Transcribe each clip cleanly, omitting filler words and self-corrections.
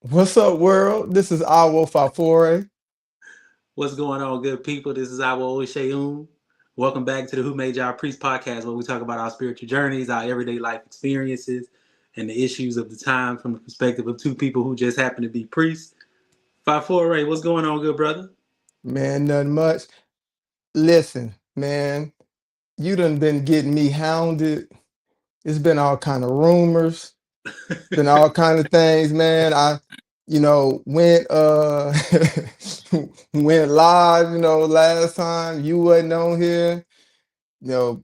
What's up, world? This is Awo Fafore. What's going on, good people? This is Awo Sheung. Welcome back to the Who Made Y'all Priest podcast, where we talk about our spiritual journeys, our everyday life experiences, and the issues of the time from the perspective of two people who just happen to be priests. Fafore, what's going on, good brother? Man, nothing much. Listen, man, you done been getting me hounded. It's been all kind of rumors, been all kind of things, man. I went went live, last time you wasn't on here.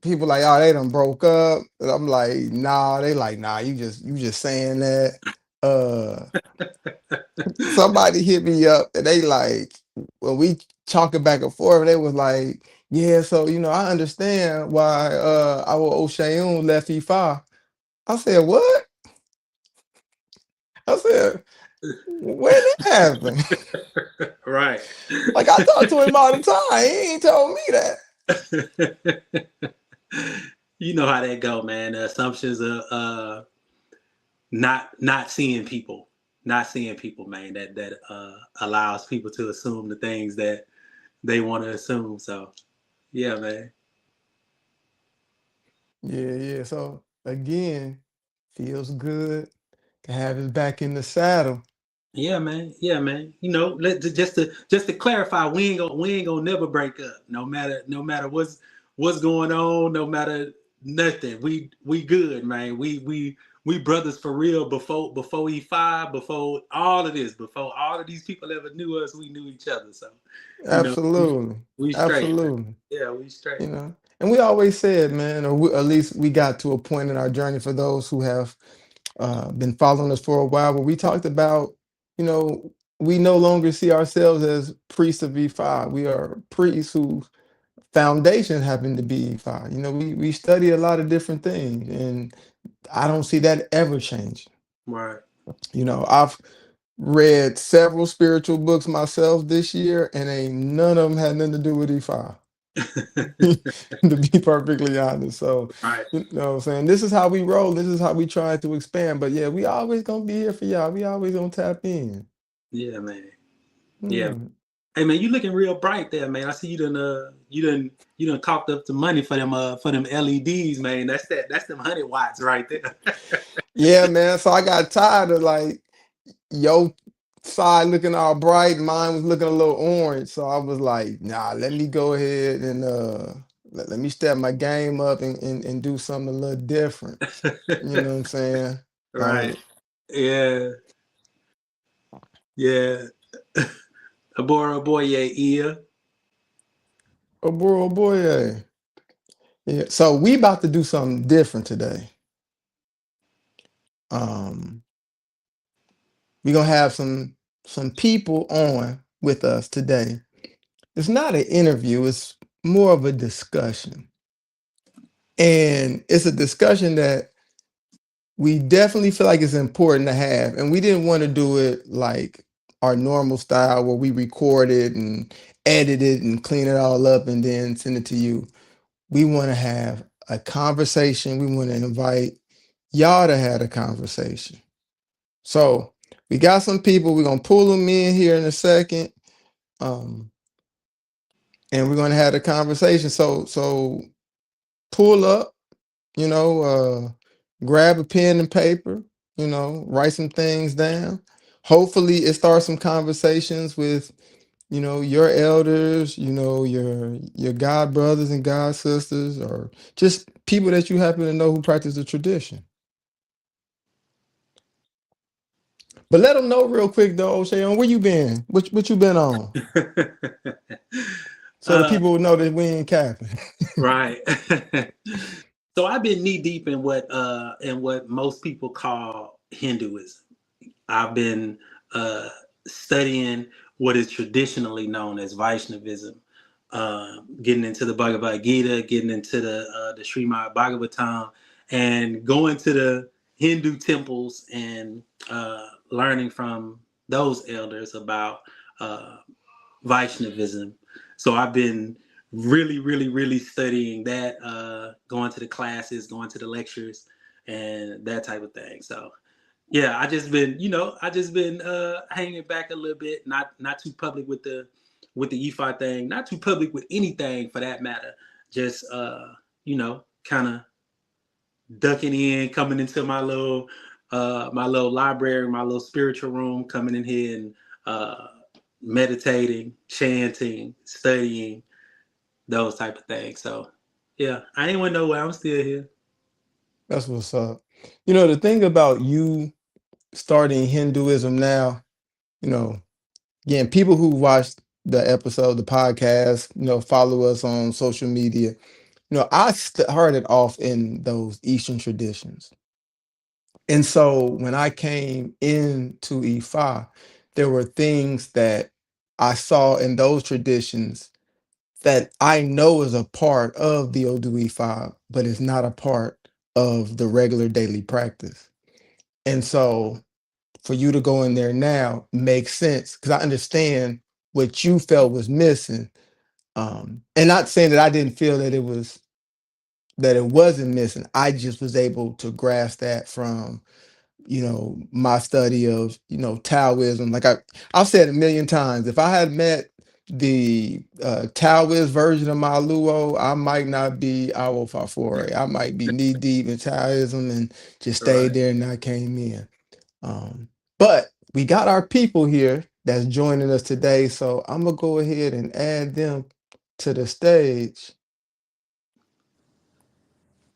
People like, oh, they done broke up. And I'm like, nah, they like, nah, you just saying that. Uh Somebody hit me up and they like when we talking back and forth, they was like, yeah, so I understand why our Oshayun left E5. I said, what? I said, when that happened? Right. Like I talk to him all the time. He ain't told me that. You know how that go, man. The assumptions of not seeing people, man. That allows people to assume the things that they want to assume. So, yeah, man. Yeah. So again, feels good to have his back in the saddle. Yeah, man. Yeah, man. Just to clarify, we ain't gonna never break up. No matter what's going on. No matter nothing. We good, man. We brothers for real. Before E5, before all of this, before all of these people ever knew us, we knew each other. So, you know, Absolutely. we straight, man. Absolutely. Yeah, we straight. And we always said, man, at least we got to a point in our journey for those who have been following us for a while, where we talked about, you know, we no longer see ourselves as priests of E5. We are priests whose foundation happened to be E5. We study a lot of different things, and I don't see that ever changing. Right. I've read several spiritual books myself this year, and ain't none of them had nothing to do with E5. To be perfectly honest. So, Right. what I'm saying? This is how we roll. This is how we try to expand. But yeah, we always gonna be here for y'all. We always gonna tap in. Yeah, man. Yeah. Yeah. Hey man, you looking real bright there, man. I see you done coughed up the money for them LEDs, man. That's them 100 watts right there. Yeah, man. So I got tired of like your side looking all bright, mine was looking a little orange. So I was like, nah, let me go ahead and let me step my game up and do something a little different. You know what I'm saying? Right. Like, Yeah. Yeah. A boy, yeah, ear. oh boy, yeah. Yeah. So we about to do something different today. Um, we're gonna have some people on with us today. It's not an interview, it's more of a discussion. And it's a discussion that we definitely feel like it's important to have. And we didn't want to do it like our normal style where we record it and edit it and clean it all up and then send it to you. We want to have a conversation. We want to invite y'all to have a conversation. So we got some people. We're gonna pull them in here in a second, um, and we're gonna have a conversation. So pull up, you know, grab a pen and paper, write some things down. Hopefully, it starts some conversations with your elders, your god brothers and god sisters, or just people that you happen to know who practice the tradition. But let them know real quick though, Shayon, where you been? What you been on? So the uh, people would know that we ain't capping. right. So I've been knee deep in what most people call Hinduism. I've been uh, studying what is traditionally known as Vaishnavism, getting into the Bhagavad Gita, getting into the Srimad Bhagavatam, and going to the Hindu temples and learning from those elders about uh, Vaishnavism. So I've been really, really, really studying that, going to the classes, going to the lectures, and that type of thing. So Yeah, I just been hanging back a little bit, not too public with the EFI thing, not too public with anything for that matter. Just kind of ducking in, coming into my little library, my little spiritual room, coming in here and meditating, chanting, studying, those type of things. So yeah, I ain't went nowhere. I'm still here. That's what's up. The thing about you starting Hinduism now, you know, again, people who watched the episode, the podcast, follow us on social media. I started off in those Eastern traditions. And so when I came into Ifa, there were things that I saw in those traditions that I know is a part of the Odu Ifa, but it's not a part of the regular daily practice. And so for you to go in there now makes sense because I understand what you felt was missing. And not saying that I didn't feel that it wasn't missing. I just was able to grasp that from my study of Taoism. Like I've said a million times, if I had met the Taoist version of my Luo, I might not be Awo Fafore. I might be knee deep in Taoism and just stayed Right. there and I came in. But we got our people here that's joining us today, so I'm gonna go ahead and add them to the stage.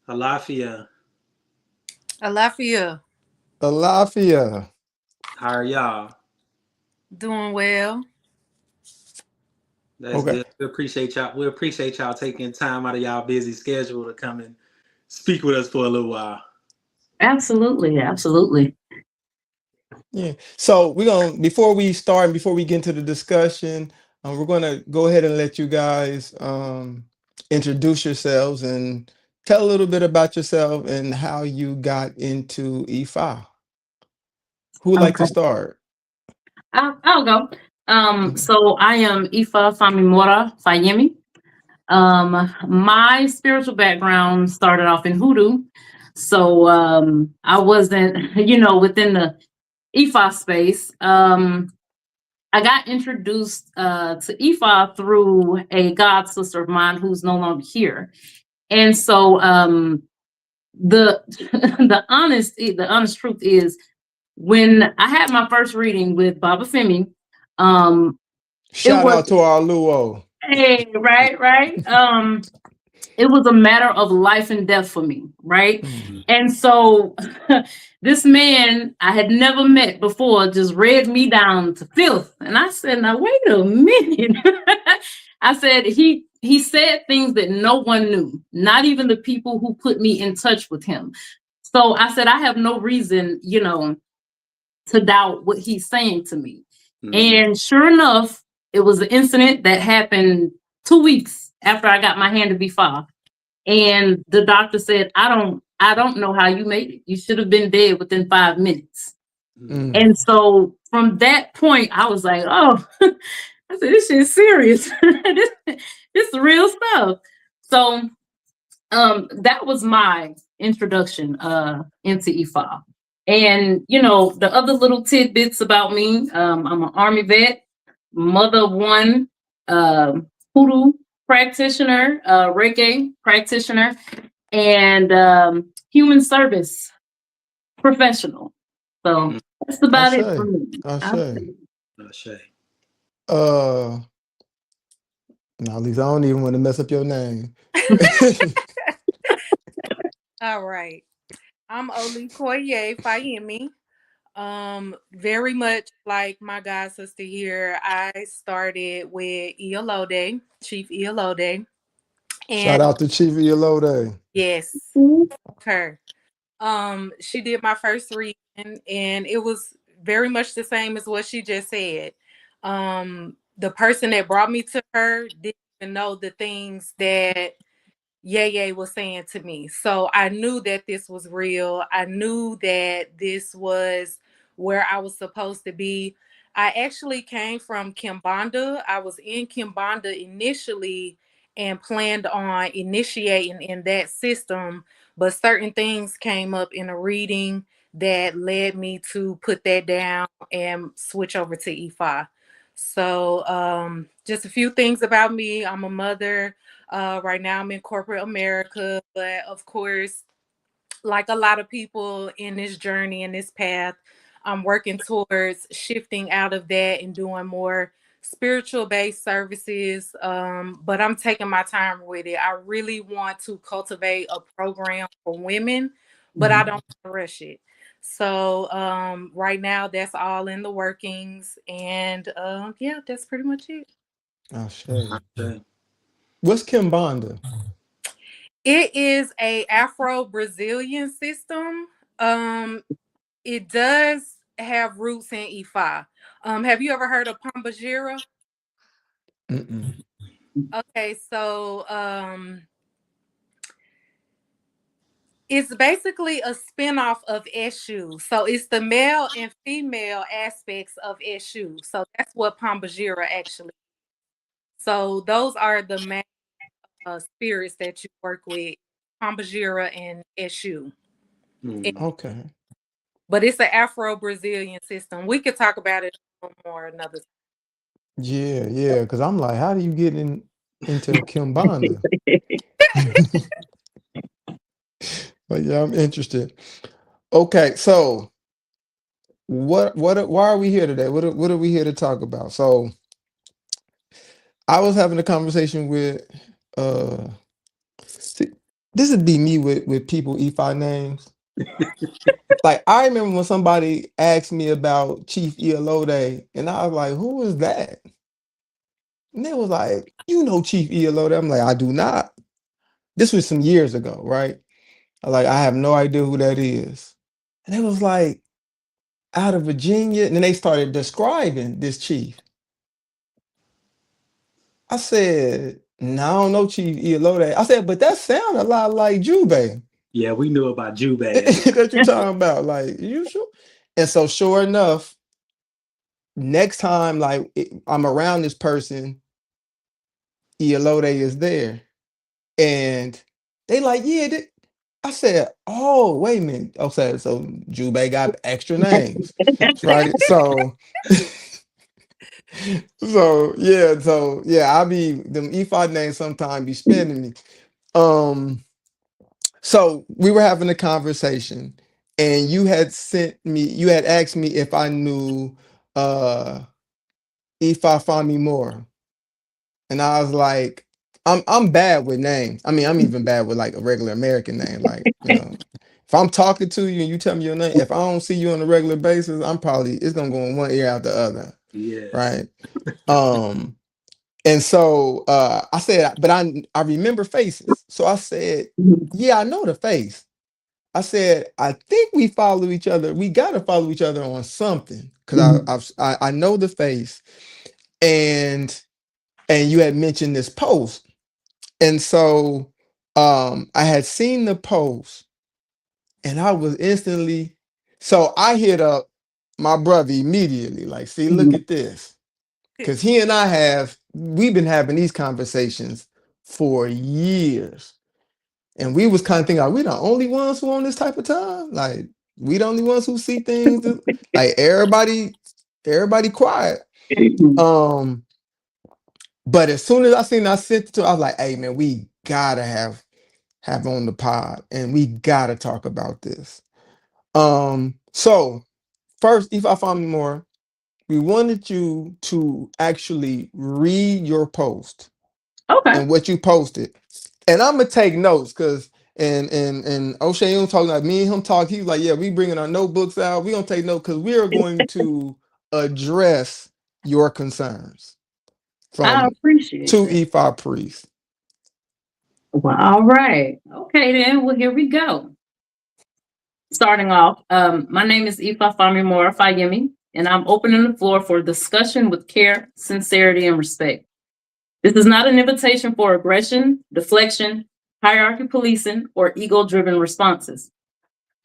Alafia, Alafia, Alafia. how are y'all? doing well. That's Okay. good. We appreciate y'all. We appreciate y'all taking time out of y'all busy schedule to come and speak with us for a little while. Absolutely, absolutely. Yeah. So we're gonna before we start and before we get into the discussion, we're gonna go ahead and let you guys introduce yourselves and tell a little bit about yourself and how you got into EFI. Who would like to Okay, start? I'll go. Okay. So I am Ifa Famimora Fayemi. My spiritual background started off in hoodoo. So I wasn't, within the Ifa space. I got introduced to Ifa through a god sister of mine who's no longer here. And so the the honest truth is when I had my first reading with Baba Femi, it Shout was out to our Luo. right. It was a matter of life and death for me, right? Mm, And so this man I had never met before just read me down to filth. And I said, now wait a minute. I said he said things that no one knew, not even the people who put me in touch with him. So I said, I have no reason, to doubt what he's saying to me. Mm-hmm. And sure enough, it was an incident that happened 2 weeks after I got my hand to be filed. And the doctor said, I don't know how you made it. You should have been dead within 5 minutes. Mm-hmm. mm, And so from that point, I was like, oh, I said, this shit's serious. this is real stuff. So that was my introduction into EFA. And the other little tidbits about me, I'm an Army vet, mother of one, hoodoo practitioner, Reiki practitioner, and human service professional. So that's about it for Ashe. me. I'll Ashe. say. Shay. Uh now, Lisa, I don't even want to mess up your name. All right. I'm Olikoye Fayemi. Very much like my god sister here, I started with Iolode, Chief Iolode. Shout And out to Chief Elode. yes, her. She did my first reading and it was very much the same as what she just said. The person that brought me to her didn't even know the things that Yeye was saying to me. So I knew that this was real. I knew that this was where I was supposed to be. I actually came from Kimbanda. I was in Kimbanda initially and planned on initiating in that system, but certain things came up in a reading that led me to put that down and switch over to Ifa. So just a few things about me. I'm a mother. Right now I'm in corporate America, but of course, like a lot of people in this journey, in this path, I'm working towards shifting out of that and doing more spiritual based services. But I'm taking my time with it. I really want to cultivate a program for women, but I don't want to rush it. So right now that's all in the workings. And yeah, that's pretty much it. Oh, shit. Okay. What's Kimbanda? It is a Afro-Brazilian system. It does have roots in Ifa. Have you ever heard of Pombagira? Mm-mm. Okay, so it's basically a spinoff of Eshu. So it's the male and female aspects of Eshu. So that's what Pombagira actually. So those are the main spirits that you work with, Pombagira and Eshu. Okay. But it's an Afro-Brazilian system. We could talk about it a little more another time. Yeah, because I'm like, how do you get into Kimbanda? But yeah, I'm interested. Okay, so why are we here today? What are we here to talk about? So I was having a conversation with see, this would be me with people EFI names. Like I remember when somebody asked me about Chief Iolode, and I was like, who is that? And they was like, you know Chief Iolode. I'm like, I do not. This was some years ago, right? I have no idea who that is. And it was like out of Virginia. And then they started describing this chief. I said, no, I don't know Chief Iolode. I said, but that sounded a lot like Jube. Yeah, we knew about Jube. That you're talking about. Like, you sure? And so sure enough, next time I'm around this person, Iolode is there. And they like, yeah, I said, oh, wait a minute. Okay, so Jube got extra names, right? So, I be them E5 names sometimes be spinning me. So we were having a conversation, and you had asked me if I knew Ifa Fami more, and I was like, I'm bad with names. I mean, I'm even bad with like a regular American name, like if I'm talking to you and you tell me your name, if I don't see you on a regular basis, it's gonna go in one ear out the other. Yeah. Right. And so I said, but I remember faces. So I said, yeah, I know the face. I said, I think we follow each other. We gotta follow each other on something. Cause I know the face. And you had mentioned this post. And so I had seen the post. And I was instantly, so I hit up my brother immediately, like, see, look at this. Because we've been having these conversations for years. And we was kind of thinking, are we the only ones who on this type of time? Like, we the only ones who see things like everybody quiet. But as soon as I sent it to, I was like, hey man, we gotta have on the pod and we gotta talk about this. So first, if I found more, we wanted you to actually read your post and what you posted. And I'm gonna take notes because and O'Shea talking like me and him talk. He's like, yeah, we bringing our notebooks out. We're gonna take notes because we are going to address your concerns I from appreciate two that. E5 priests. Well, all right. Okay, then. Well, here we go. Starting off, my name is Ifa Famimora Fayemi, and I'm opening the floor for discussion with care, sincerity, and respect. This is not an invitation for aggression, deflection, hierarchy policing, or ego-driven responses.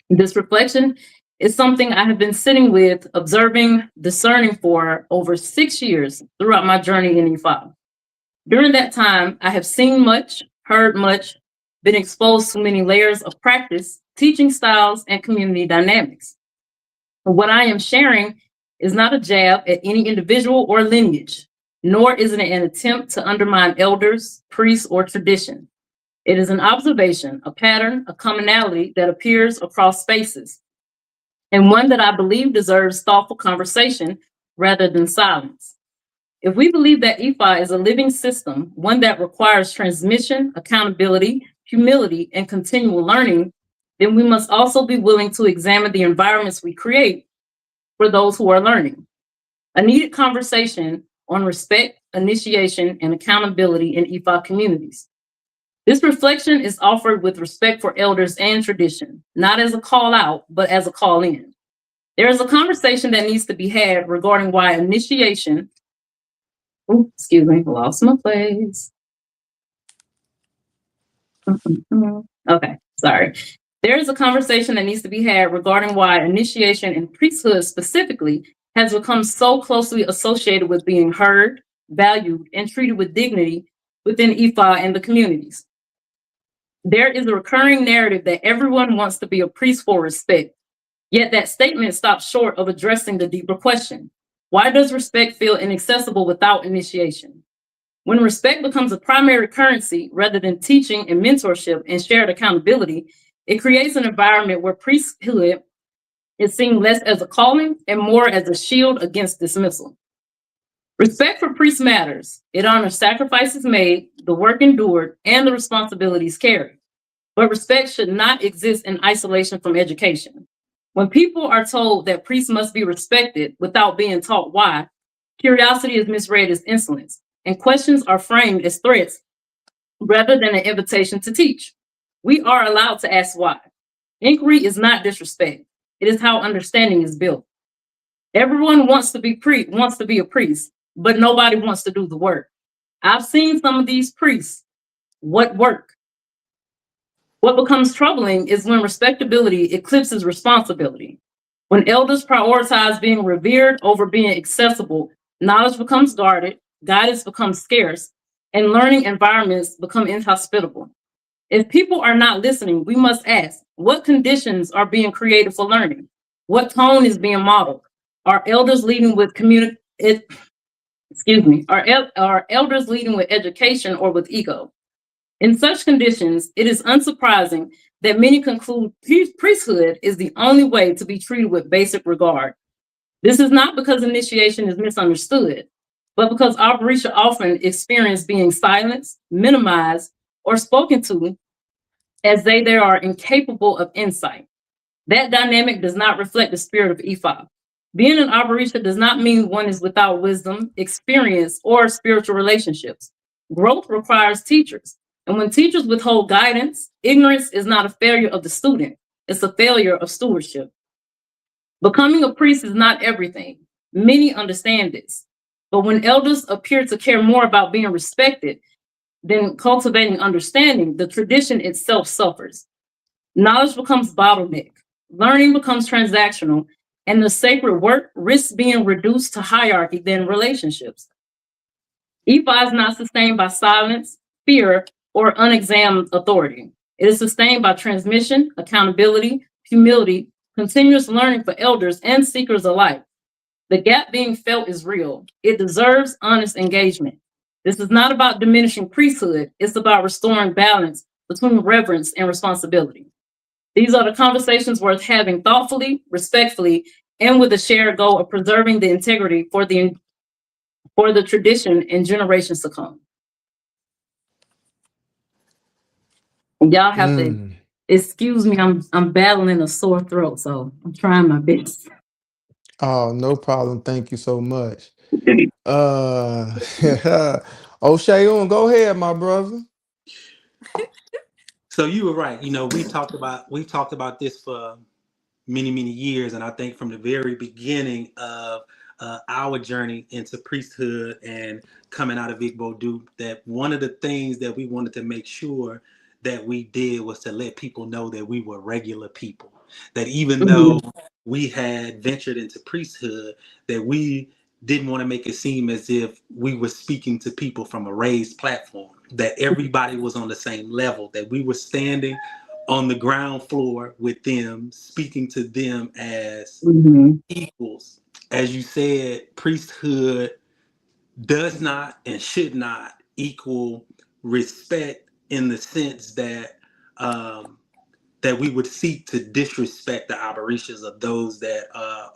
This reflection is something I have been sitting with, observing, discerning for over 6 years throughout my journey in Ifa. During that time, I have seen much, heard much, been exposed to many layers of practice, teaching styles, and community dynamics. What I am sharing is not a jab at any individual or lineage, nor is it an attempt to undermine elders, priests, or tradition. It is an observation, a pattern, a commonality that appears across spaces, and one that I believe deserves thoughtful conversation rather than silence. If we believe that IFA is a living system, one that requires transmission, accountability, humility, and continual learning, then we must also be willing to examine the environments we create for those who are learning. A needed conversation on respect, initiation, and accountability in IFA communities. This reflection is offered with respect for elders and tradition, not as a call out, but as a call in. There is a conversation that needs to be had regarding why initiation, excuse me, lost my place. Okay, sorry. There is a conversation that needs to be had regarding why initiation and priesthood specifically has become so closely associated with being heard, valued, and treated with dignity within IFA and the communities. There is a recurring narrative that everyone wants to be a priest for respect, yet that statement stops short of addressing the deeper question. Why does respect feel inaccessible without initiation? When respect becomes a primary currency rather than teaching and mentorship and shared accountability, it creates an environment where priesthood is seen less as a calling and more as a shield against dismissal. Respect for priests matters. It honors sacrifices made, the work endured, and the responsibilities carried. But respect should not exist in isolation from education. When people are told that priests must be respected without being taught why, curiosity is misread as insolence, and questions are framed as threats rather than an invitation to teach. We are allowed to ask why. Inquiry is not disrespect. It is how understanding is built. Everyone wants to be a priest, but nobody wants to do the work. I've seen some of these priests. What work? What becomes troubling is when respectability eclipses responsibility. When elders prioritize being revered over being accessible, knowledge becomes guarded, guidance becomes scarce, and learning environments become inhospitable. If people are not listening, we must ask, what conditions are being created for learning? What tone is being modeled? Are elders leading with Are elders leading with education or with ego? In such conditions, it is unsurprising that many conclude priesthood is the only way to be treated with basic regard. This is not because initiation is misunderstood, but because Operisha often experience being silenced, minimized, or spoken to as they are incapable of insight. That dynamic does not reflect the spirit of IFA. Being an Operisha does not mean one is without wisdom, experience, or spiritual relationships. Growth requires teachers. And when teachers withhold guidance, ignorance is not a failure of the student, it's a failure of stewardship. Becoming a priest is not everything. Many understand this. But when elders appear to care more about being respected than cultivating understanding, the tradition itself suffers. Knowledge becomes bottleneck, learning becomes transactional, and the sacred work risks being reduced to hierarchy than relationships. IFA is not sustained by silence, fear, or unexamined authority. It is sustained by transmission, accountability, humility, continuous learning for elders and seekers alike. The gap being felt is real. It deserves honest engagement. This is not about diminishing priesthood. It's about restoring balance between reverence and responsibility. These are the conversations worth having thoughtfully, respectfully, and with a shared goal of preserving the integrity for the tradition in generations to come. Y'all have to excuse me. I'm battling a sore throat, so I'm trying my best. Oh, no problem. Thank you so much. O'Shayon, go ahead, my brother. So you were right. You know, we talked about this for many years, and I think from the very beginning of our journey into priesthood and coming out of Igbo Duke, that one of the things that we wanted to make sure that we did was to let people know that we were regular people. That even though we had ventured into priesthood, that we didn't want to make it seem as if we were speaking to people from a raised platform, that everybody was on the same level, that we were standing on the ground floor with them, speaking to them as Mm-hmm. equals. As you said, priesthood does not and should not equal respect in the sense that um, that we would seek to disrespect the operations of those that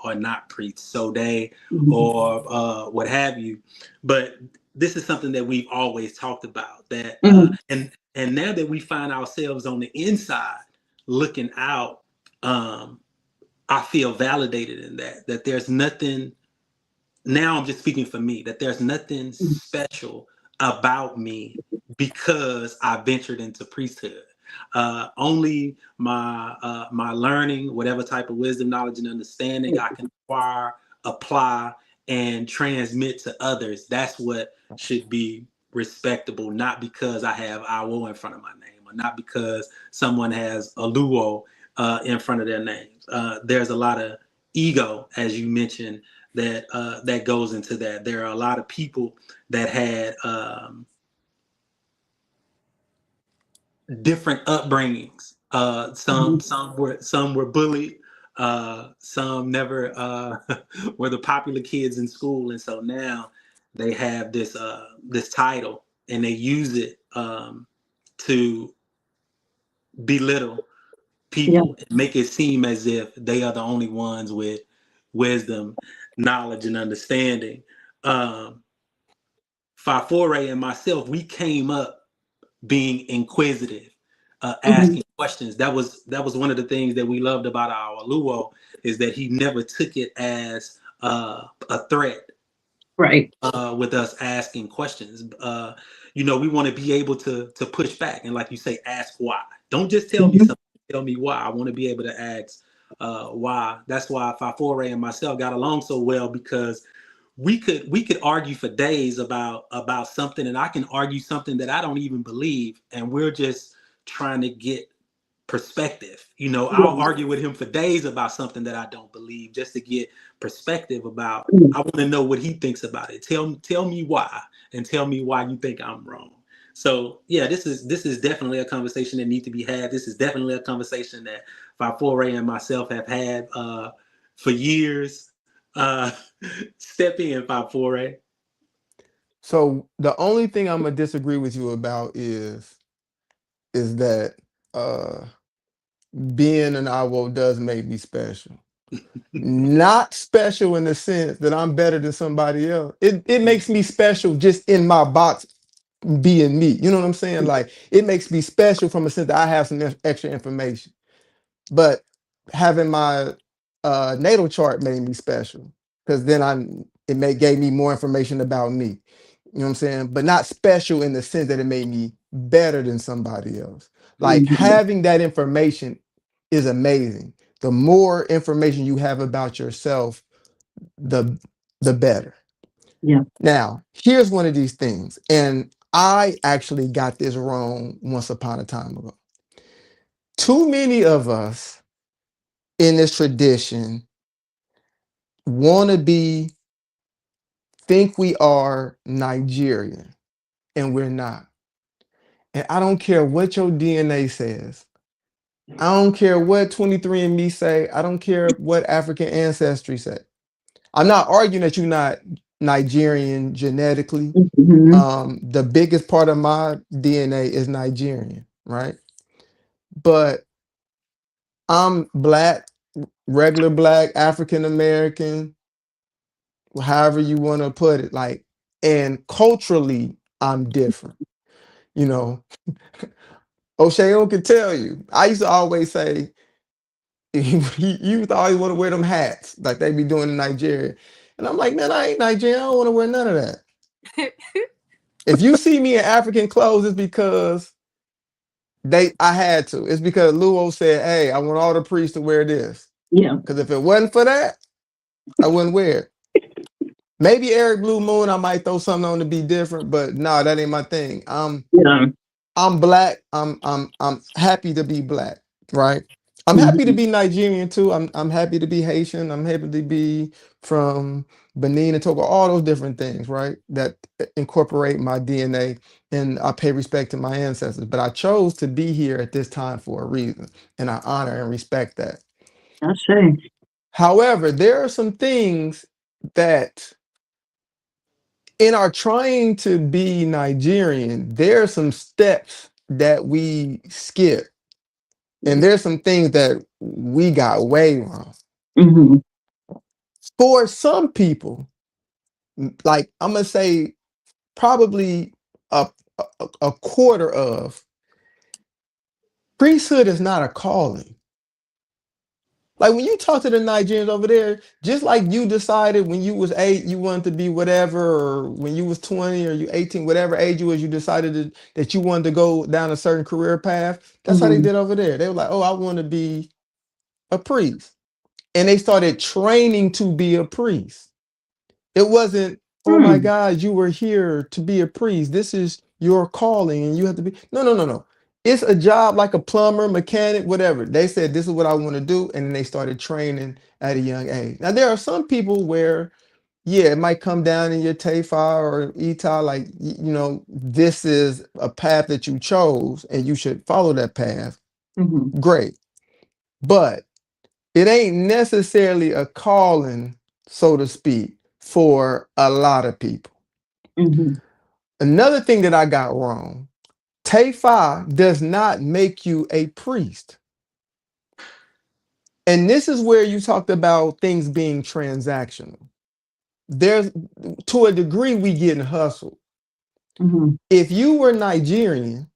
are not priests, so they Mm-hmm. or what have you. But this is something that we've always talked about. That Mm-hmm. and now that we find ourselves on the inside looking out, I feel validated in that. That there's nothing. Now I'm just speaking for me. That there's nothing special about me because I ventured into priesthood. Only my learning, whatever type of wisdom, knowledge, and understanding I can acquire, apply, and transmit to others. That's what should be respectable, not because I have Awo in front of my name, or not because someone has a Luo in front of their names. There's a lot of ego, as you mentioned, that goes into that. There are a lot of people that had different upbringings. Some were bullied. Some never were the popular kids in school, and so now they have this title, and they use it to belittle Yeah. people and make it seem as if they are the only ones with wisdom, knowledge, and understanding. Um, Fafore and myself, we came up being inquisitive, Mm-hmm. asking questions. That was one of the things that we loved about our Luo, is that he never took it as a threat Right. with us asking questions. We want to be able to push back and, like you say, ask why. Don't just tell me Mm-hmm. something. Tell me why. I want to be able to ask why. That's why Fafore and myself got along so well, because we could argue for days about something, and I can argue something that I don't even believe, and we're just trying to get perspective. I'll Yeah. argue with him for days about something that I don't believe, just to get perspective about. Mm-hmm. I want to know what he thinks about it. Tell me why, and tell me why you think I'm wrong. So yeah, this is definitely a conversation that needs to be had. This is definitely a conversation that Fafore and myself have had for years. Uh, Step in, Fafore. So the only thing I'm gonna disagree with you about is that uh being an Iwo does make me special. Not special in the sense that I'm better than somebody else. It makes me special just in my box being me. You know what I'm saying? Like it makes me special from a sense that I have some extra information. But having my natal chart made me special because then gave me more information about me. You know what I'm saying? But not special in the sense that it made me better than somebody else. Like Mm-hmm. having that information is amazing. The more information you have about yourself, the the better. Yeah. Now, here's one of these things, and I actually got this wrong once upon a time ago. Too many of us in this tradition want to think we are Nigerian, and we're not. And I don't care what your DNA says. I don't care what 23andMe say. I don't care what African ancestry say. I'm not arguing that you're not Nigerian genetically. Mm-hmm. The biggest part of my DNA is Nigerian, right? But I'm black, regular black, African American, however you want to put it. Like, and culturally, I'm different. You know, O'Shea can tell you. I used to always say, you used to always want to wear them hats like they be doing in Nigeria. And I'm like, man, I ain't Nigerian. I don't want to wear none of that. If you see me in African clothes, it's because I had to. It's because Luo said, hey, I want all the priests to wear this. Yeah. Because if it wasn't for that, I wouldn't wear it. Maybe Eric Blue Moon, I might throw something on to be different, but no, that ain't my thing. Yeah. I'm black. I'm happy to be black, right? I'm happy to Mhm. be Nigerian too. I'm happy to be Haitian. I'm happy to be from Benin and Togo, all those different things, right? That incorporate my DNA, and I pay respect to my ancestors. But I chose to be here at this time for a reason, and I honor and respect that. I say. However, there are some things that in our trying to be Nigerian, there are some steps that we skip, and there's some things that we got way wrong. Mhm. For some people, like I'm gonna say probably a, a quarter of priesthood is not a calling. Like when you talk to the Nigerians over there, just like you decided when you was 8 you wanted to be whatever, or when you was 20 or you 18, whatever age you was, you decided that you wanted to go down a certain career path. That's how they Mhm. did over there. They were like, oh, I want to be a priest. And they started training to be a priest. It wasn't, oh my Hmm. God, you were here to be a priest. This is your calling and you have to be. No, no, no, no. It's a job like a plumber, mechanic, whatever. They said, this is what I want to do. And then they started training at a young age. Now, there are some people where, yeah, it might come down in your TAFA or ETA, like, this is a path that you chose and you should follow that path. Mhm. Great. But it ain't necessarily a calling, so to speak, for a lot of people. Mhm. Another thing that I got wrong, Taifa does not make you a priest. And this is where you talked about things being transactional. There's, to a degree, we getting hustled. Mhm. If you were Nigerian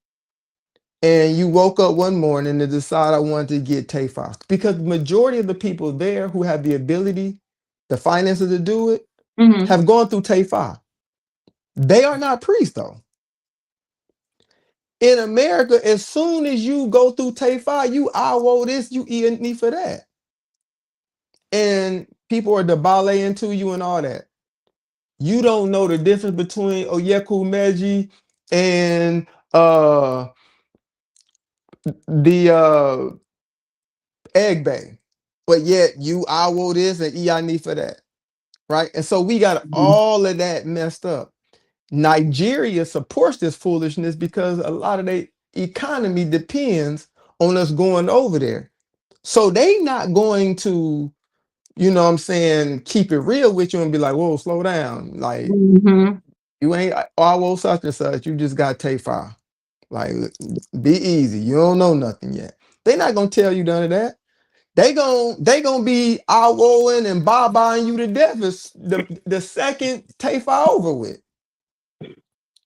and you woke up one morning to decide I wanted to get Taifa, because the majority of the people there who have the ability, the finances to do it, Mhm. have gone through Taifa. They are not priests though. In America, as soon as you go through Taifa, you owe this, you eat for that. And people are debalaying to you and all that. You don't know the difference between Oyeku Meji and the egg bay. But yet you owe this and eat for that. Right? And so we got Mhm. all of that messed up. Nigeria supports this foolishness because a lot of their economy depends on us going over there. So they not going to, what I'm saying, keep it real with you and be like, whoa, slow down. Like, Mhm. you ain't all such and such. You just got Tay-Fi. Like, be easy. You don't know nothing yet. They not gonna tell you none of that. They gonna be owing and bye-byeing you to death is the second Tay-Fi over with.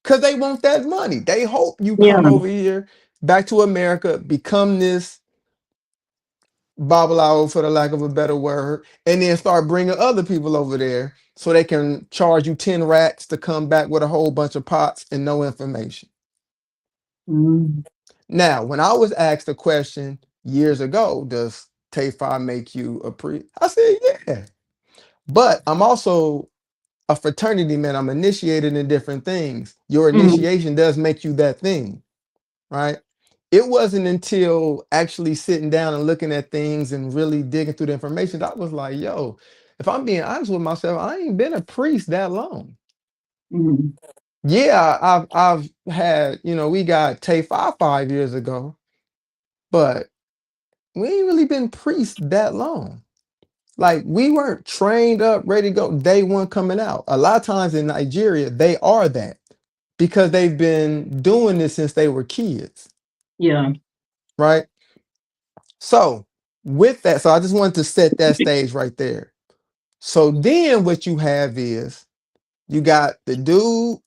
Because they want that money. They hope you Yeah. come over here back to America, become this babalawo, for the lack of a better word, and then start bringing other people over there so they can charge you 10 racks to come back with a whole bunch of pots and no information. Mhm. Now, when I was asked a question years ago, does TAFI make you a priest? I said, yeah. But I'm also a fraternity man. I'm initiated in different things. Your Mhm. initiation does make you that thing, right? It wasn't until actually sitting down and looking at things and really digging through the information that I was like, yo, if I'm being honest with myself, I ain't been a priest that long. Mhm. Yeah, I've had, we got Tay 5 years ago, but we ain't really been priests that long. Like we weren't trained up, ready to go day one coming out. A lot of times in Nigeria, they are that because they've been doing this since they were kids, Yeah. right? So with that, so I just wanted to set that stage right there. So then what you have is you got the dude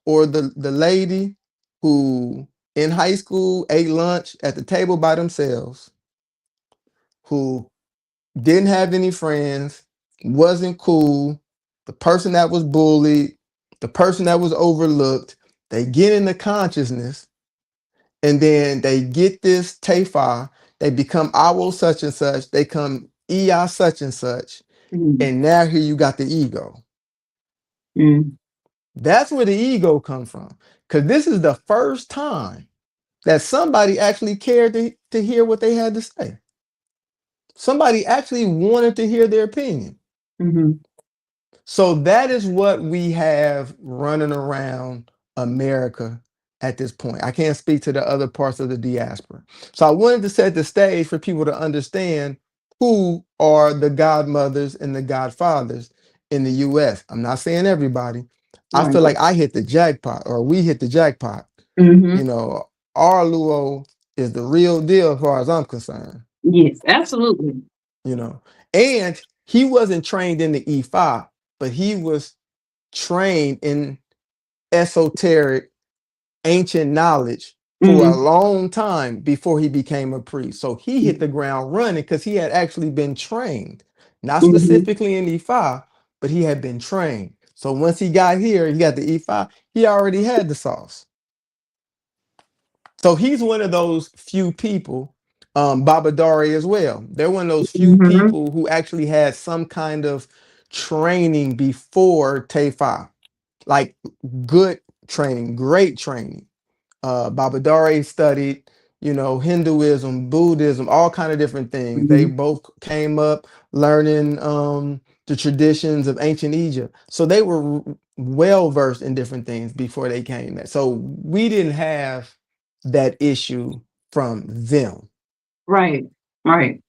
or the lady who in high school ate lunch at the table by themselves, who didn't have any friends, wasn't cool, the person that was bullied, the person that was overlooked. They get into consciousness and then they get this TAFA, they become owl such and such, they come EI such and such, Mhm. and now here you got the ego. Mhm. That's where the ego comes from. Because this is the first time that somebody actually cared to hear what they had to say. Somebody actually wanted to hear their opinion. Mm-hmm. So that is what we have running around America at this point. I can't speak to the other parts of the diaspora. So I wanted to set the stage for people to understand who are the godmothers and the godfathers in the US. I'm not saying everybody. I Right. feel like I hit the jackpot, or we hit the jackpot. Mm-hmm. You know, our Luo is the real deal as far as I'm concerned. Yes, absolutely. You know, and he wasn't trained in the E5, but he was trained in esoteric ancient knowledge for a Mm-hmm. long time before he became a priest. So he hit the ground running because he had actually been trained, not Mm-hmm. specifically in E5, but he had been trained. So once he got here, he got the E5, he already had the sauce. So he's one of those few people, Baba Dari as well. They're one of those few Mm-hmm. people who actually had some kind of training before Tefa, like good training, great training. Baba Dari studied, you know, Hinduism, Buddhism, all kind of different things. They Mm-hmm. both came up learning the traditions of ancient Egypt. So they were well versed in different things before they came there. So we didn't have that issue from them. Right. Right.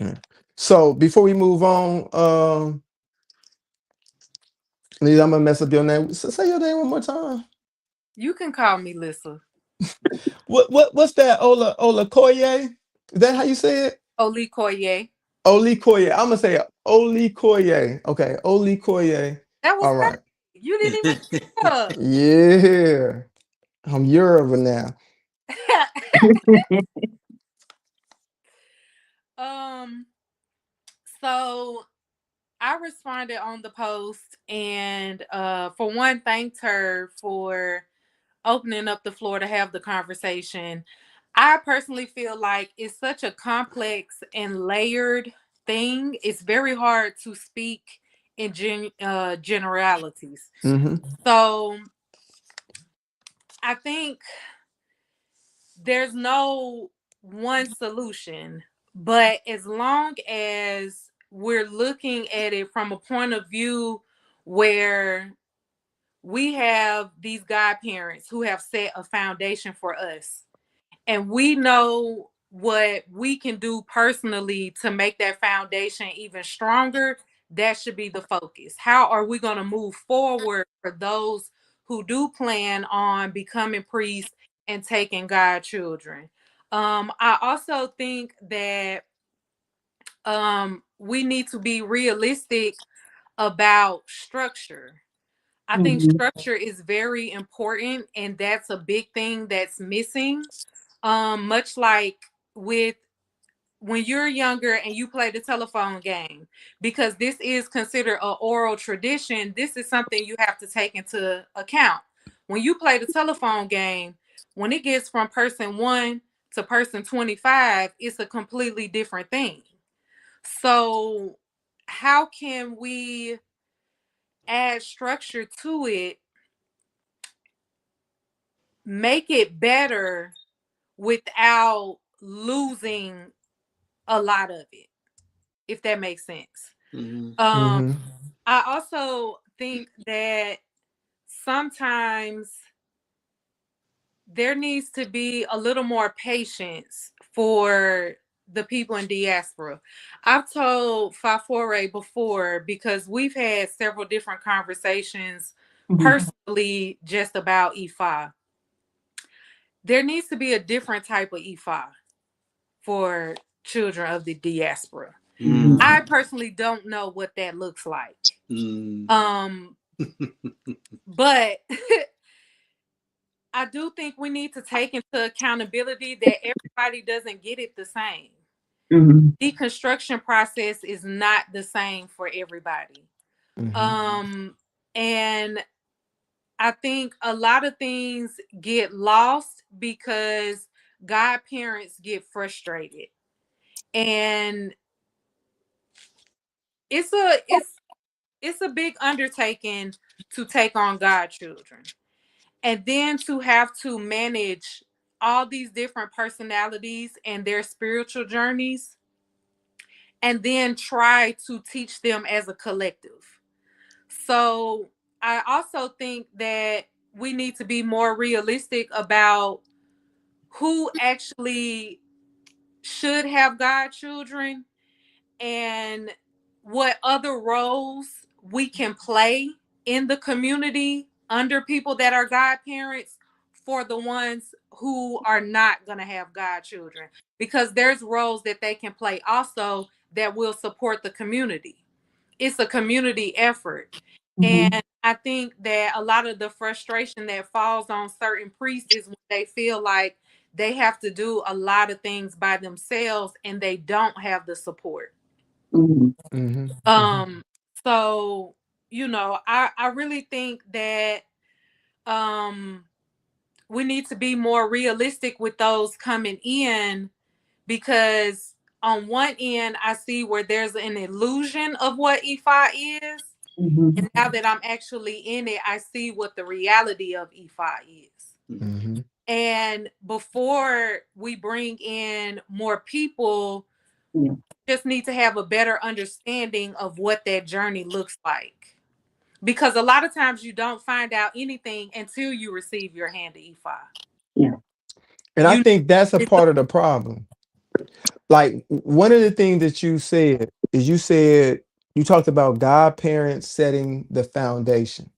Yeah. So before we move on, Lisa, I'm gonna mess up your name. Say your name one more time. You can call me Lissa. What's that? Ola Koye? Is that how you say it? Oli Koye. Oli Koye. I'm gonna say Oli Koye. Okay, Oli Koye. That was All right. perfect. You didn't even look. Yeah. I'm Yoruba now. um, so I responded on the post and for one thanked her for opening up the floor to have the conversation. I personally feel like it's such a complex and layered thing. It's very hard to speak in generalities. Mm-hmm. So I think there's no one solution, but as long as we're looking at it from a point of view where we have these godparents who have set a foundation for us, and we know what we can do personally to make that foundation even stronger, that should be the focus. How are we going to move forward for those who do plan on becoming priests and taking God children? I also think that we need to be realistic about structure. I think Mm-hmm. structure is very important, and that's a big thing that's missing. Much like with when you're younger and you play the telephone game, because this is considered an oral tradition, this is something you have to take into account. When you play the telephone game, when it gets from person 1 to person 25, it's a completely different thing. So, how can we add structure to it, make it better without losing a lot of it, if that makes sense? Mhm. Um, Mm-hmm. I also think that sometimes there needs to be a little more patience for the people in diaspora. I've told Fafore before, because we've had several different conversations Mm-hmm. personally just about Ifa. There needs to be a different type of Ifa for children of the diaspora. Mm-hmm. I personally don't know what that looks like. Mm. Um, but I do think we need to take into accountability that everybody doesn't get it the same. Mm-hmm. Deconstruction process is not the same for everybody. Mm-hmm. And I think a lot of things get lost because godparents get frustrated. And it's a big undertaking to take on godchildren. And then to have to manage all these different personalities and their spiritual journeys, and then try to teach them as a collective. So I also think that we need to be more realistic about who actually should have godchildren and what other roles we can play in the community under people that are godparents for the ones who are not going to have godchildren, because there's roles that they can play also that will support the community. It's a community effort. Mhm. And I think that a lot of the frustration that falls on certain priests is when they feel like they have to do a lot of things by themselves and they don't have the support. Mhm. Mm-hmm. Mm-hmm. Um, so I really think that um we need to be more realistic with those coming in, because on one end I see where there's an illusion of what Ifa is. Mhm. And now that I'm actually in it, I see what the reality of Ifa is. Mm-hmm. And before we bring in more people, Yeah. just need to have a better understanding of what that journey looks like. Because a lot of times you don't find out anything until you receive your hand to Ifa. Yeah. And I You think that's a it's a, part of the problem. Like one of the things that you said is you talked about godparents setting the foundation.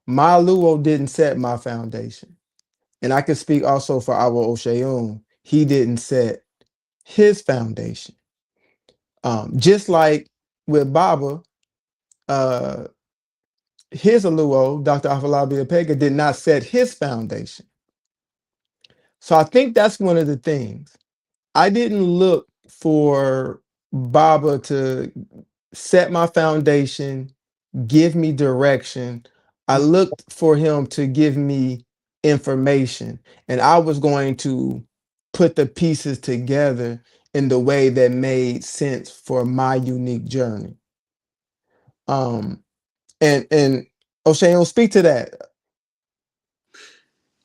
My Luo didn't set my foundation. And I can speak also for our Osheun. He didn't set his foundation. Just like with Baba, uh, his Aluo, Dr. Afalabi Apega, did not set his foundation. So I think that's one of the things. I didn't look for Baba to set my foundation, give me direction. I looked for him to give me information, and I was going to put the pieces together in the way that made sense for my unique journey. Um, and O'Shea, will speak to that.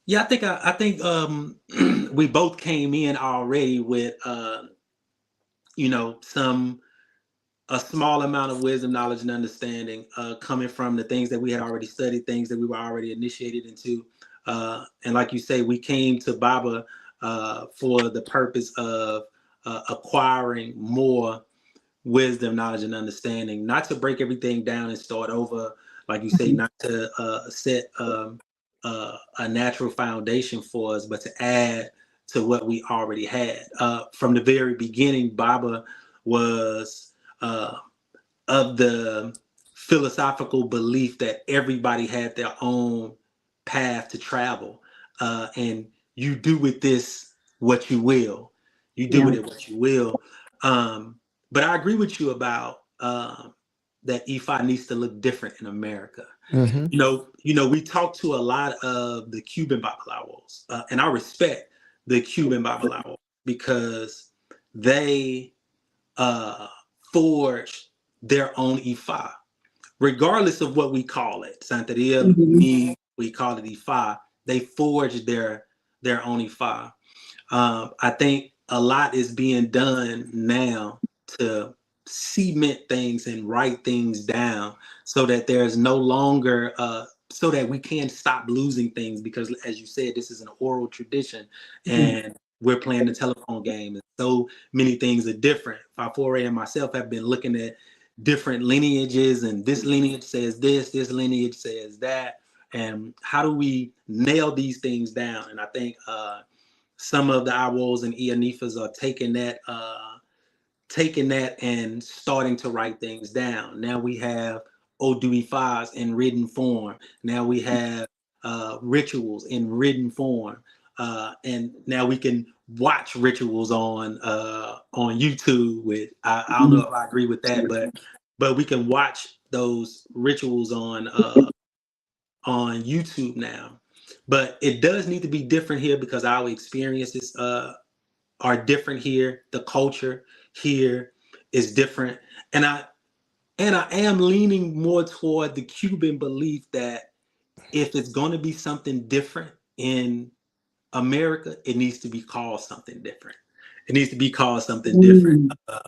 Yeah, I think we both came in already with some a small amount of wisdom, knowledge, and understanding coming from the things that we had already studied, things that we were already initiated into. And like you say, we came to Baba for the purpose of acquiring more wisdom, knowledge, and understanding, not to break everything down and start over, like you say, Mhm. not to set a natural foundation for us, but to add to what we already had. From the very beginning, Baba was of the philosophical belief that everybody had their own path to travel, and you do with this what you will. You do Yeah. with it what you will. But I agree with you about that EFI needs to look different in America. Mm-hmm. We talk to a lot of the Cuban Babalawos, and I respect the Cuban Babalawos because they uh, forged their own Ifa, regardless of what we call it. Santeria, Mhm. me, we call it Ifa. They forged their own Ifa. I think a lot is being done now to cement things and write things down so that there's no longer so that we can stop losing things, because as you said, this is an oral tradition Yeah. and we're playing the telephone game, and so many things are different. Fafore and myself have been looking at different lineages, and this lineage says this lineage says that, and how do we nail these things down? And I think some of the Iwos and Ianifas are taking that and starting to write things down. Now we have Oduifas in written form. Now we have rituals in written form. And now we can watch rituals on YouTube. I don't know Mhm. if I agree with that, but we can watch those rituals on YouTube now. But it does need to be different here because our experiences are different here. The culture here is different, and I am leaning more toward the Cuban belief that if it's going to be something different in America, it needs to be called something different. It needs to be called something different. Mm.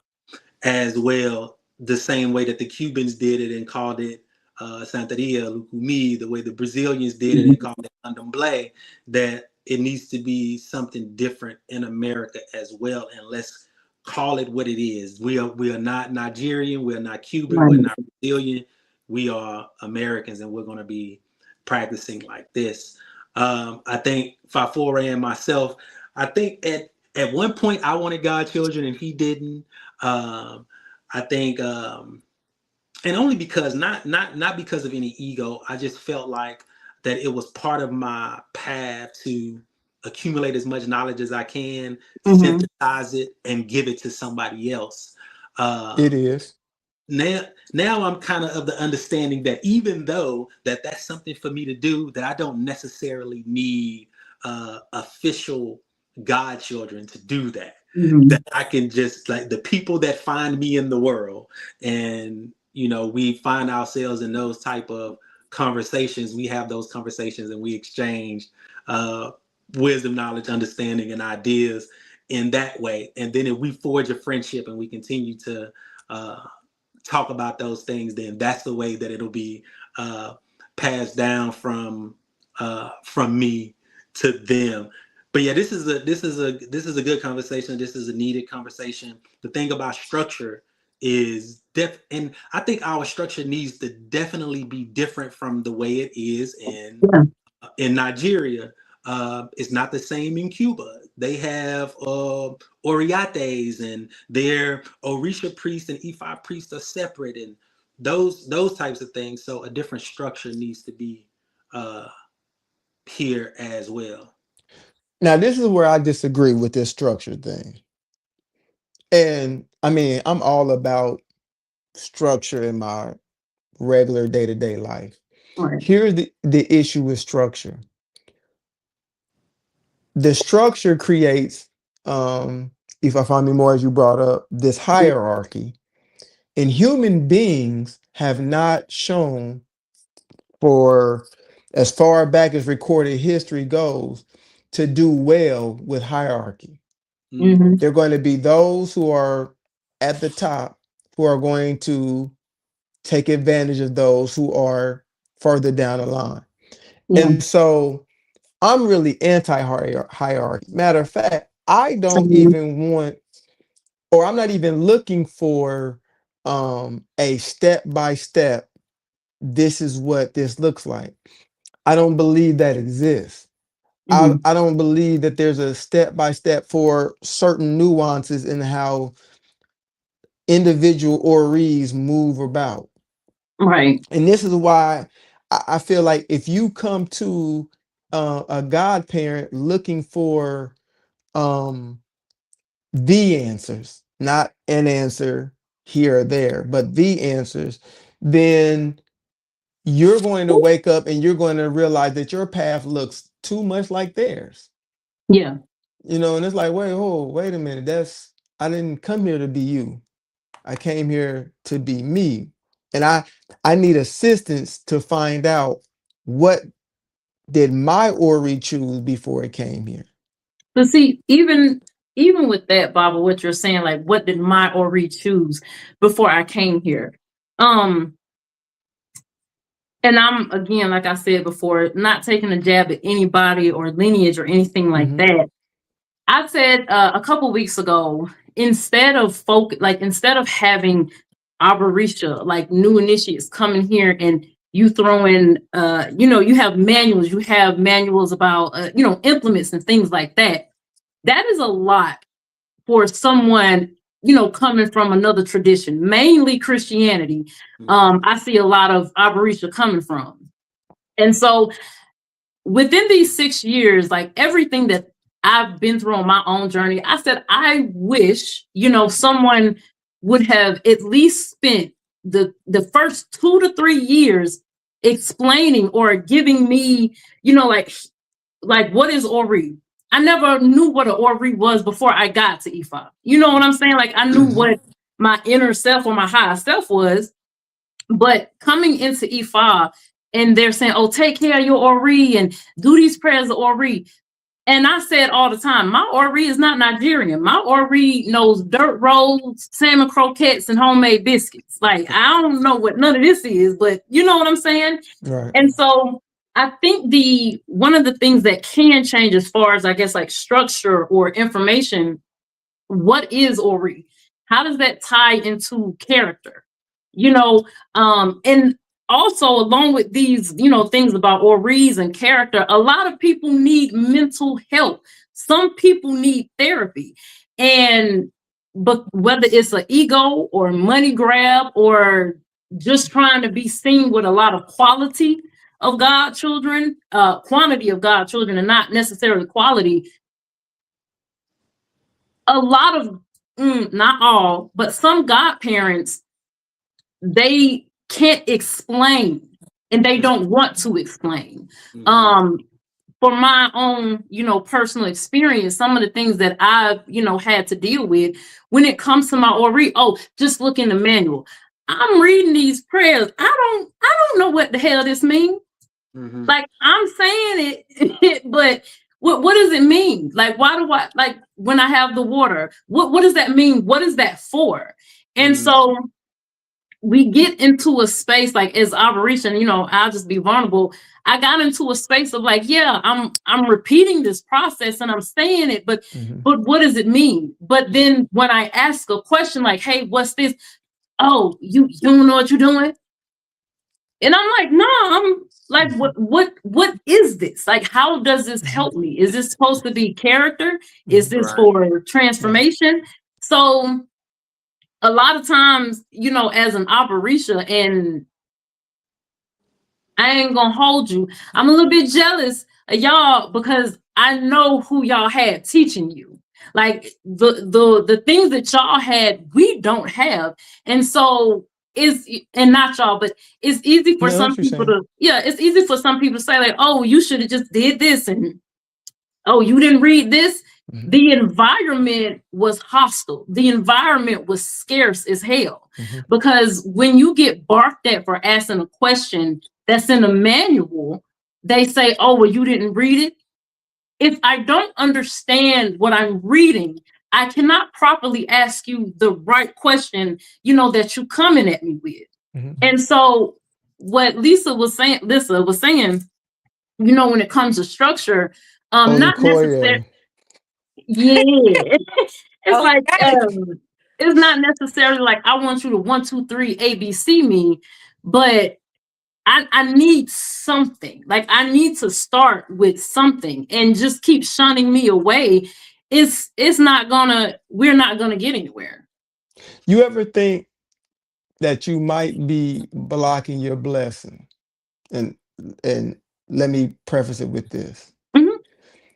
as well, the same way that the Cubans did it and called it Santeria, Lucumi, the way the Brazilians did it and called it Candomblé, that it needs to be something different in America as well. And let's call it what it is. We are not Nigerian, we're not Cuban, we're not Brazilian, we are Americans, and we're going to be practicing like this. I think Fafore and myself, I think at one point I wanted godchildren and he didn't. I think, and only because not because of any ego. I just felt like that it was part of my path to accumulate as much knowledge as I can, synthesize it, and give it to somebody else. It is. Now I'm kind of the understanding that even though that's something for me to do, that I don't necessarily need official godchildren to do that. That I can just, like, the people that find me in the world, and we find ourselves in those type of conversations. We have those conversations and we exchange wisdom, knowledge, understanding, and ideas in that way. And then if we forge a friendship and we continue to talk about those things, then that's the way that it'll be passed down from me to them. But yeah, this is a good conversation. This is a needed conversation. The thing about structure is and I think our structure needs to definitely be different from the way it is in Nigeria. It's not the same in Cuba. They have Oriates, and their Orisha priests and Ifa priests are separate, and those types of things. So a different structure needs to be here as well. Now, this is where I disagree with this structure thing. And I mean, I'm all about structure in my regular day-to-day life. Right. Here's the issue with structure. The structure creates, if I find me more, as you brought up, this hierarchy. And human beings have not shown, for as far back as recorded history goes, to do well with hierarchy. There are going to be those who are at the top who are going to take advantage of those who are further down the line. And so I'm really anti-hierarchy. Matter of fact, I don't even want, or I'm not even looking for a step-by-step, this is what this looks like. I don't believe that exists. I don't believe that there's a step-by-step for certain nuances in how individual orees move about. Right. And this is why I feel like if you come to a godparent looking for the answers, not an answer here or there, but the answers, then you're going to wake up and you're going to realize that your path looks too much like theirs. Yeah. And it's like, wait a minute. I didn't come here to be you. I came here to be me. And I need assistance to find out, what did my Ori choose before it came here. But see, even with that, Baba, what you're saying, like, what did my Ori choose before I came here? And I'm, again, like I said before, not taking a jab at anybody or lineage or anything like that. I said a couple weeks ago, instead of having Abarisha, like new initiates coming here and you throw in, you have manuals about, implements and things like that. That is a lot for someone, coming from another tradition, mainly Christianity. I see a lot of Abarisha coming from. And so within these 6 years, like, everything that I've been through on my own journey, I said, I wish, someone would have at least spent the first 2 to 3 years explaining or giving me, like what is Ori? I never knew what an Ori was before I got to Ifa. You know what I'm saying? Like, I knew what my inner self or my higher self was, but coming into Ifa and they're saying, oh, take care of your Ori and do these prayers of Ori. And I said all the time, my Ori is not Nigerian. My Ori knows dirt rolls, salmon croquettes, and homemade biscuits. Like, I don't know what none of this is, but you know what I'm saying? Right. And so I think one of the things that can change as far as, I guess, like structure or information, what is Ori? How does that tie into character? You know, and also along with these, things about Oris and character, a lot of people need mental help. Some people need therapy. But whether it's an ego or money grab or just trying to be seen with a lot of quality of God children, quantity of God children, and not necessarily quality, a lot of, not all, but some godparents, they can't explain and they don't want to explain. For my own, personal experience, some of the things that I've, had to deal with when it comes to my Ori, just look in the manual. I'm reading these prayers. I don't know what the hell this means. Like, I'm saying it, but what does it mean? Like, why do I, like, when I have the water, what does that mean? What is that for? And so we get into a space, like, as Operation, I'll just be vulnerable. I got into a space of like, yeah, I'm repeating this process and I'm saying it, but what does it mean? But then when I ask a question like, hey, what's this? Oh, you don't know what you're doing? And I'm like, no, I'm like, what is this? Like, how does this help me? Is this supposed to be character? Is this for transformation? So a lot of times, as an Operisha, and I ain't gonna hold you, I'm a little bit jealous of y'all because I know who y'all had teaching you. Like the things that y'all had, we don't have. And so and not y'all, but it's easy for some people to, it's easy for some people to say like, oh, you should have just did this, and oh, you didn't read this. The environment was hostile. The environment was scarce as hell. Because when you get barked at for asking a question that's in a manual, they say, oh, well, you didn't read it. If I don't understand what I'm reading, I cannot properly ask you the right question, that you coming at me with. And so what Lisa was saying, when it comes to structure, not necessarily. Yeah. It's like, it's not necessarily like I want you to 1, 2, 3 ABC me, but I need something. Like, I need to start with something, and just keep shunning me away. We're not gonna get anywhere. You ever think that you might be blocking your blessing? And let me preface it with this.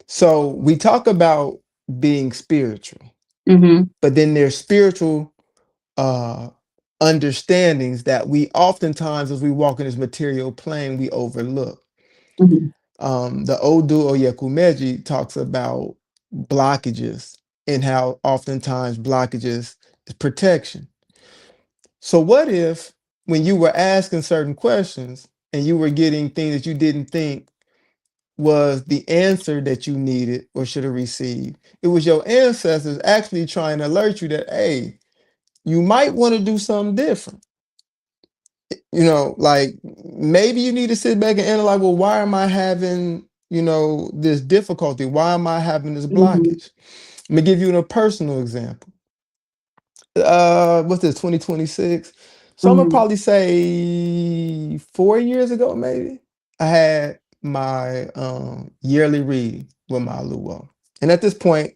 So we talk about being spiritual, but then there's spiritual understandings that we oftentimes, as we walk in this material plane, we overlook. The Odu Oyekumeji talks about blockages and how oftentimes blockages is protection. So what if when you were asking certain questions and you were getting things that you didn't think was the answer that you needed or should have received, it was your ancestors actually trying to alert you that, hey, you might want to do something different. Like, maybe you need to sit back and analyze, well, why am I having, this difficulty? Why am I having this blockage? Let me give you a personal example. What's this, 2026? So I'm gonna probably say 4 years ago, maybe, I had my yearly reading with my Luo. And at this point,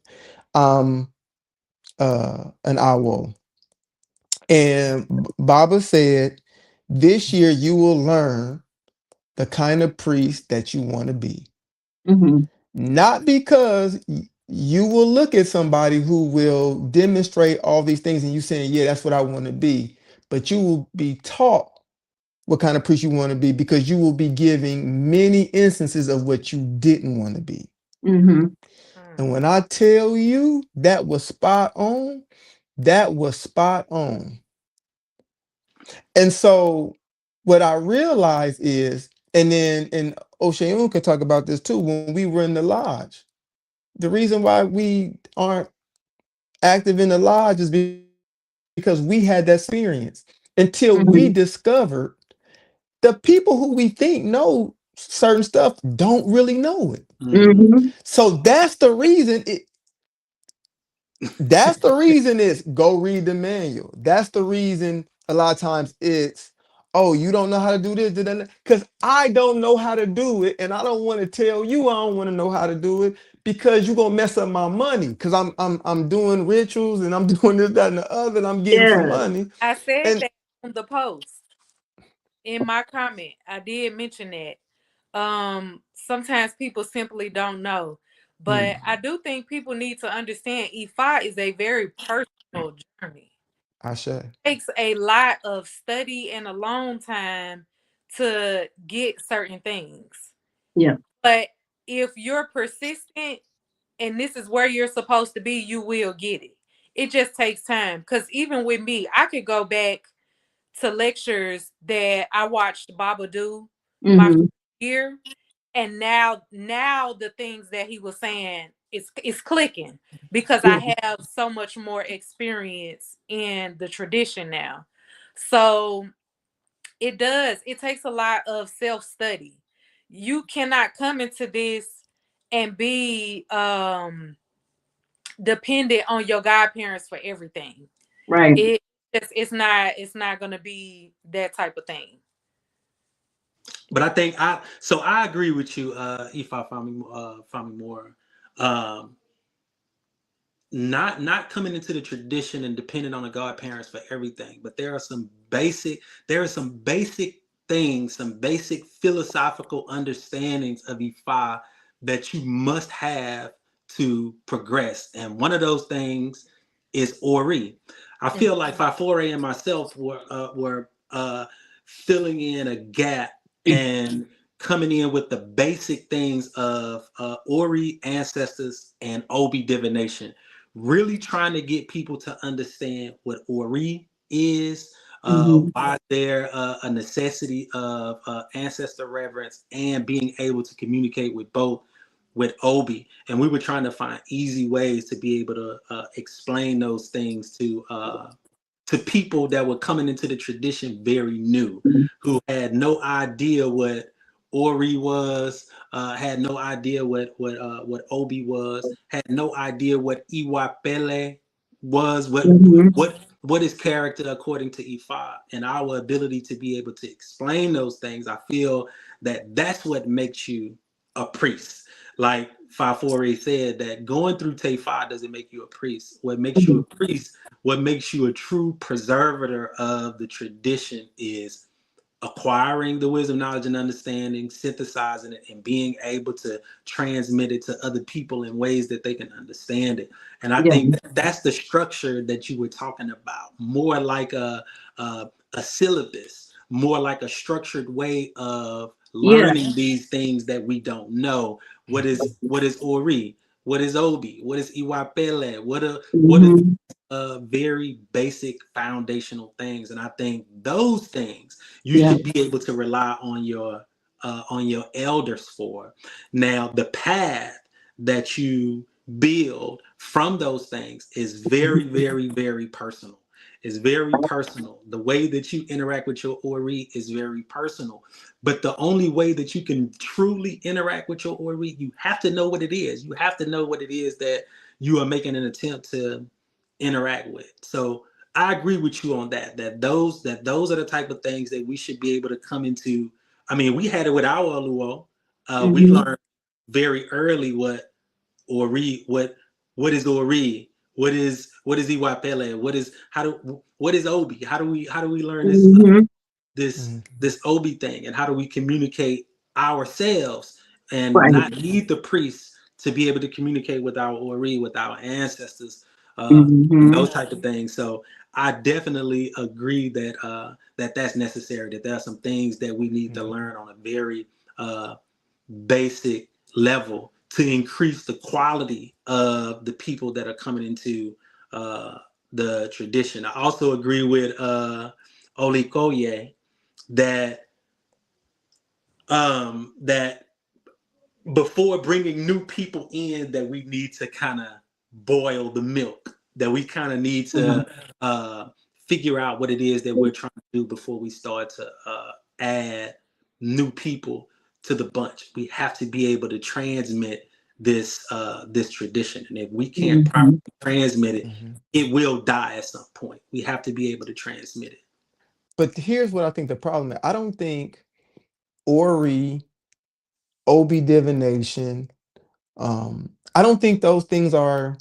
I'm an Awo. And Baba said, this year you will learn the kind of priest that you want to be. Not because you will look at somebody who will demonstrate all these things and you saying, yeah, that's what I want to be. But you will be taught what kind of priest you want to be, because you will be giving many instances of what you didn't want to be. And when I tell you that was spot on, that was spot on. And so what I realized is, and Ocean can talk about this too, when we were in the lodge, the reason why we aren't active in the lodge is because we had that experience until we Mhm. discovered the people who we think know certain stuff don't really know it. Mhm. Mhm. So that's the reason it's go read the manual. That's the reason a lot of times it's, oh, you don't know how to do this, because I don't know how to do it, and I don't want to tell you I don't want to know how to do it because you're gonna mess up my money. Because I'm doing rituals and I'm doing this, that, and the other, and I'm getting some Yeah. money. I said And that on the post in my comment. I did mention that. Sometimes people simply don't know. But I do think people need to understand EFI is a very personal journey. I say, It takes a lot of study and a long time to get certain things. Yeah. But if you're persistent and this is where you're supposed to be, you will get it. It just takes time. Because even with me, I could go back to lectures that I watched Baba do my first Mhm. year, and now the things that he was saying is clicking because Yeah. I have so much more experience in the tradition now. So it takes a lot of self-study. You cannot come into this and be dependent on your godparents for everything. Right. It's not gonna be that type of thing. But I think I agree with you, if I find me more. Um, not coming into the tradition and depending on the godparents for everything, but there are some basic things, some basic philosophical understandings of Ifa that you must have to progress. And one of those things is Ori. I Mm. feel like Fafore and myself were filling in a gap and coming in with the basic things of Ori, ancestors, and Obi divination, really trying to get people to understand what Ori is, Mhm. why there a necessity of ancestor reverence and being able to communicate with both with Obi. And we were trying to find easy ways to be able to explain those things to people that were coming into the tradition very new, who had no idea what Ori was, had no idea what Obi was, had no idea what Iwapele was, Mhm. what is character according to Ifa, and our ability to be able to explain those things. I feel that that's what makes you a priest. Like Fafore said, that going through Tefa doesn't make you a priest. What makes you a Mhm. priest, what makes you a true preservator of the tradition, is acquiring the wisdom, knowledge, and understanding, synthesizing it, and being able to transmit it to other people in ways that they can understand it. And I Yeah. think that's the structure that you were talking about, more like a syllabus, more like a structured way of Yeah. learning these things that we don't know. What is Ori? What is Obi? What is Iwapele? What is Mhm. very basic foundational things? And I think those things you Yeah. should be able to rely on your elders for. Now, the path that you build from those things is very, very, very personal. It's very personal. The way that you interact with your Ori is very personal. But the only way that you can truly interact with your Ori, you have to know what it is. You have to know what it is that you are making an attempt to interact with. So I agree with you on that. That those are the type of things that we should be able to come into. I mean, we had it with our Aluo. We Mhm. learned very early Ori, what is Ori, what is Iwapele, what is Obi? How do we learn Mhm. this Obi thing, and how do we communicate ourselves and Right. not need the priests to be able to communicate with our Ori, with our ancestors, and Mhm. those type of things. So I definitely agree that's necessary. That there are some things that we need to learn on a very uh, basic level to increase the quality of the people that are coming into uh, the tradition. I also agree with Olikoye that that before bringing new people in, that we need to kind of boil the milk, that we kind of need to figure out what it is that we're trying to do before we start to add new people to the bunch. We have to be able to transmit this tradition, and if we can't properly transmit it, Mhm. it will die at some point. We have to be able to transmit it. But here's what I think the problem is. I don't think Ori, OB divination, I don't think those things are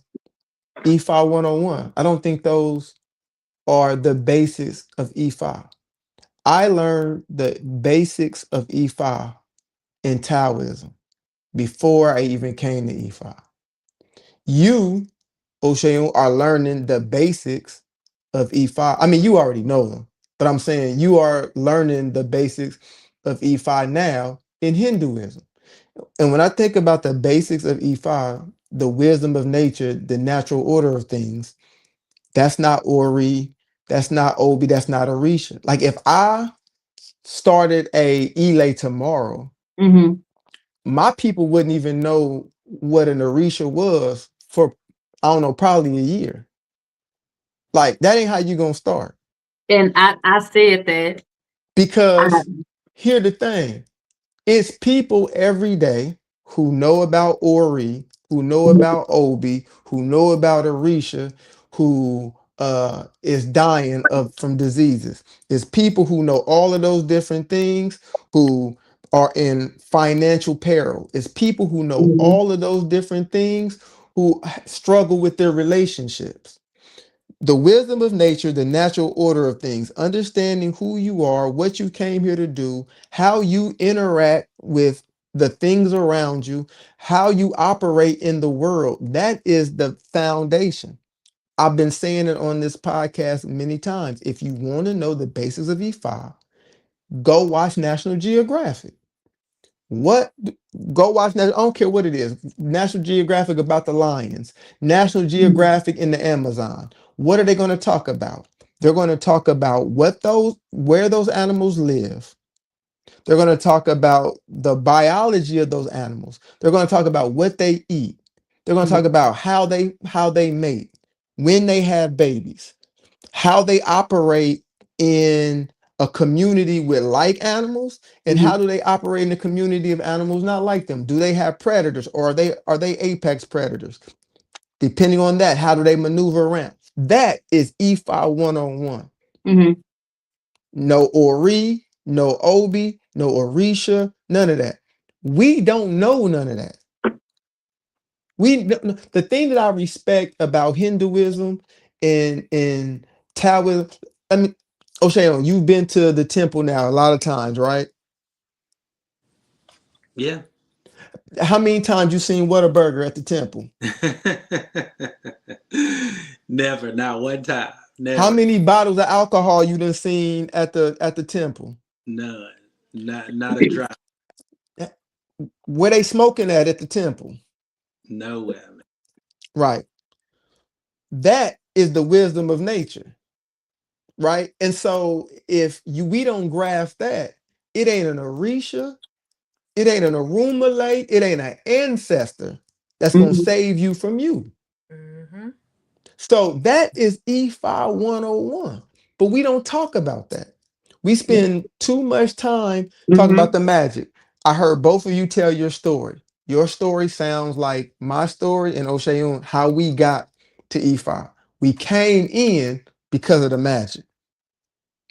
EFI 101. I don't think those are the basics of EFI. I learned the basics of EFI in Taoism before I even came to EFI. You, Oshayon, are learning the basics of E5. I mean, you already know them, but I'm saying you are learning the basics of E5 now in Hinduism. And when I think about the basics of E5, the wisdom of nature, the natural order of things, that's not Ori, that's not Obi, that's not Orisha. Like if I started a Ile tomorrow, my people wouldn't even know what an Orisha was for, I don't know, probably a year. Like that ain't how you gonna start. And I said that. Because here's the thing, it's people every day who know about Ori, who know about Obi, who know about Orisha, who is dying of from diseases. It's people who know all of those different things who are in financial peril. It's people who know all of those different things who struggle with their relationships. The wisdom of nature, the natural order of things, understanding who you are, what you came here to do, how you interact with the things around you, how you operate in the world. That is the foundation. I've been saying it on this podcast many times. If you want to know the basics of E5, go watch National Geographic. What go watch I don't care what it is. National Geographic about the lions, National Geographic in the Amazon. What are they going to talk about? They're going to talk about where those animals live. They're going to talk about the biology of those animals. They're going to talk about what they eat. They're going to talk about how they mate, when they have babies, how they operate in a community with like animals, and how do they operate in a community of animals not like them. Do they have predators, or are they apex predators? Depending on that, how do they maneuver around? That is E5 101. No Ori, no Obi, no Orisha, none of that. We don't know none of that. The thing that I respect about Hinduism and Taoism, I mean, O'Shayon, you've been to the temple now a lot of times, right? Yeah. How many times you seen Whataburger at the temple? Never, not one time. Never. How many bottles of alcohol you done seen at the temple? None. Not a drop. Where they smoking at the temple? Nowhere, man. Right. That is the wisdom of nature. Right. And so if we don't grasp that, it ain't an Orisha, it ain't an Arumalate, it ain't an ancestor that's gonna save you from you. So that is E5 101. But we don't talk about that. We spend too much time talking about the magic. I heard both of you tell your story. Your story sounds like my story and Oshayun, how we got to E5. We came in because of the magic,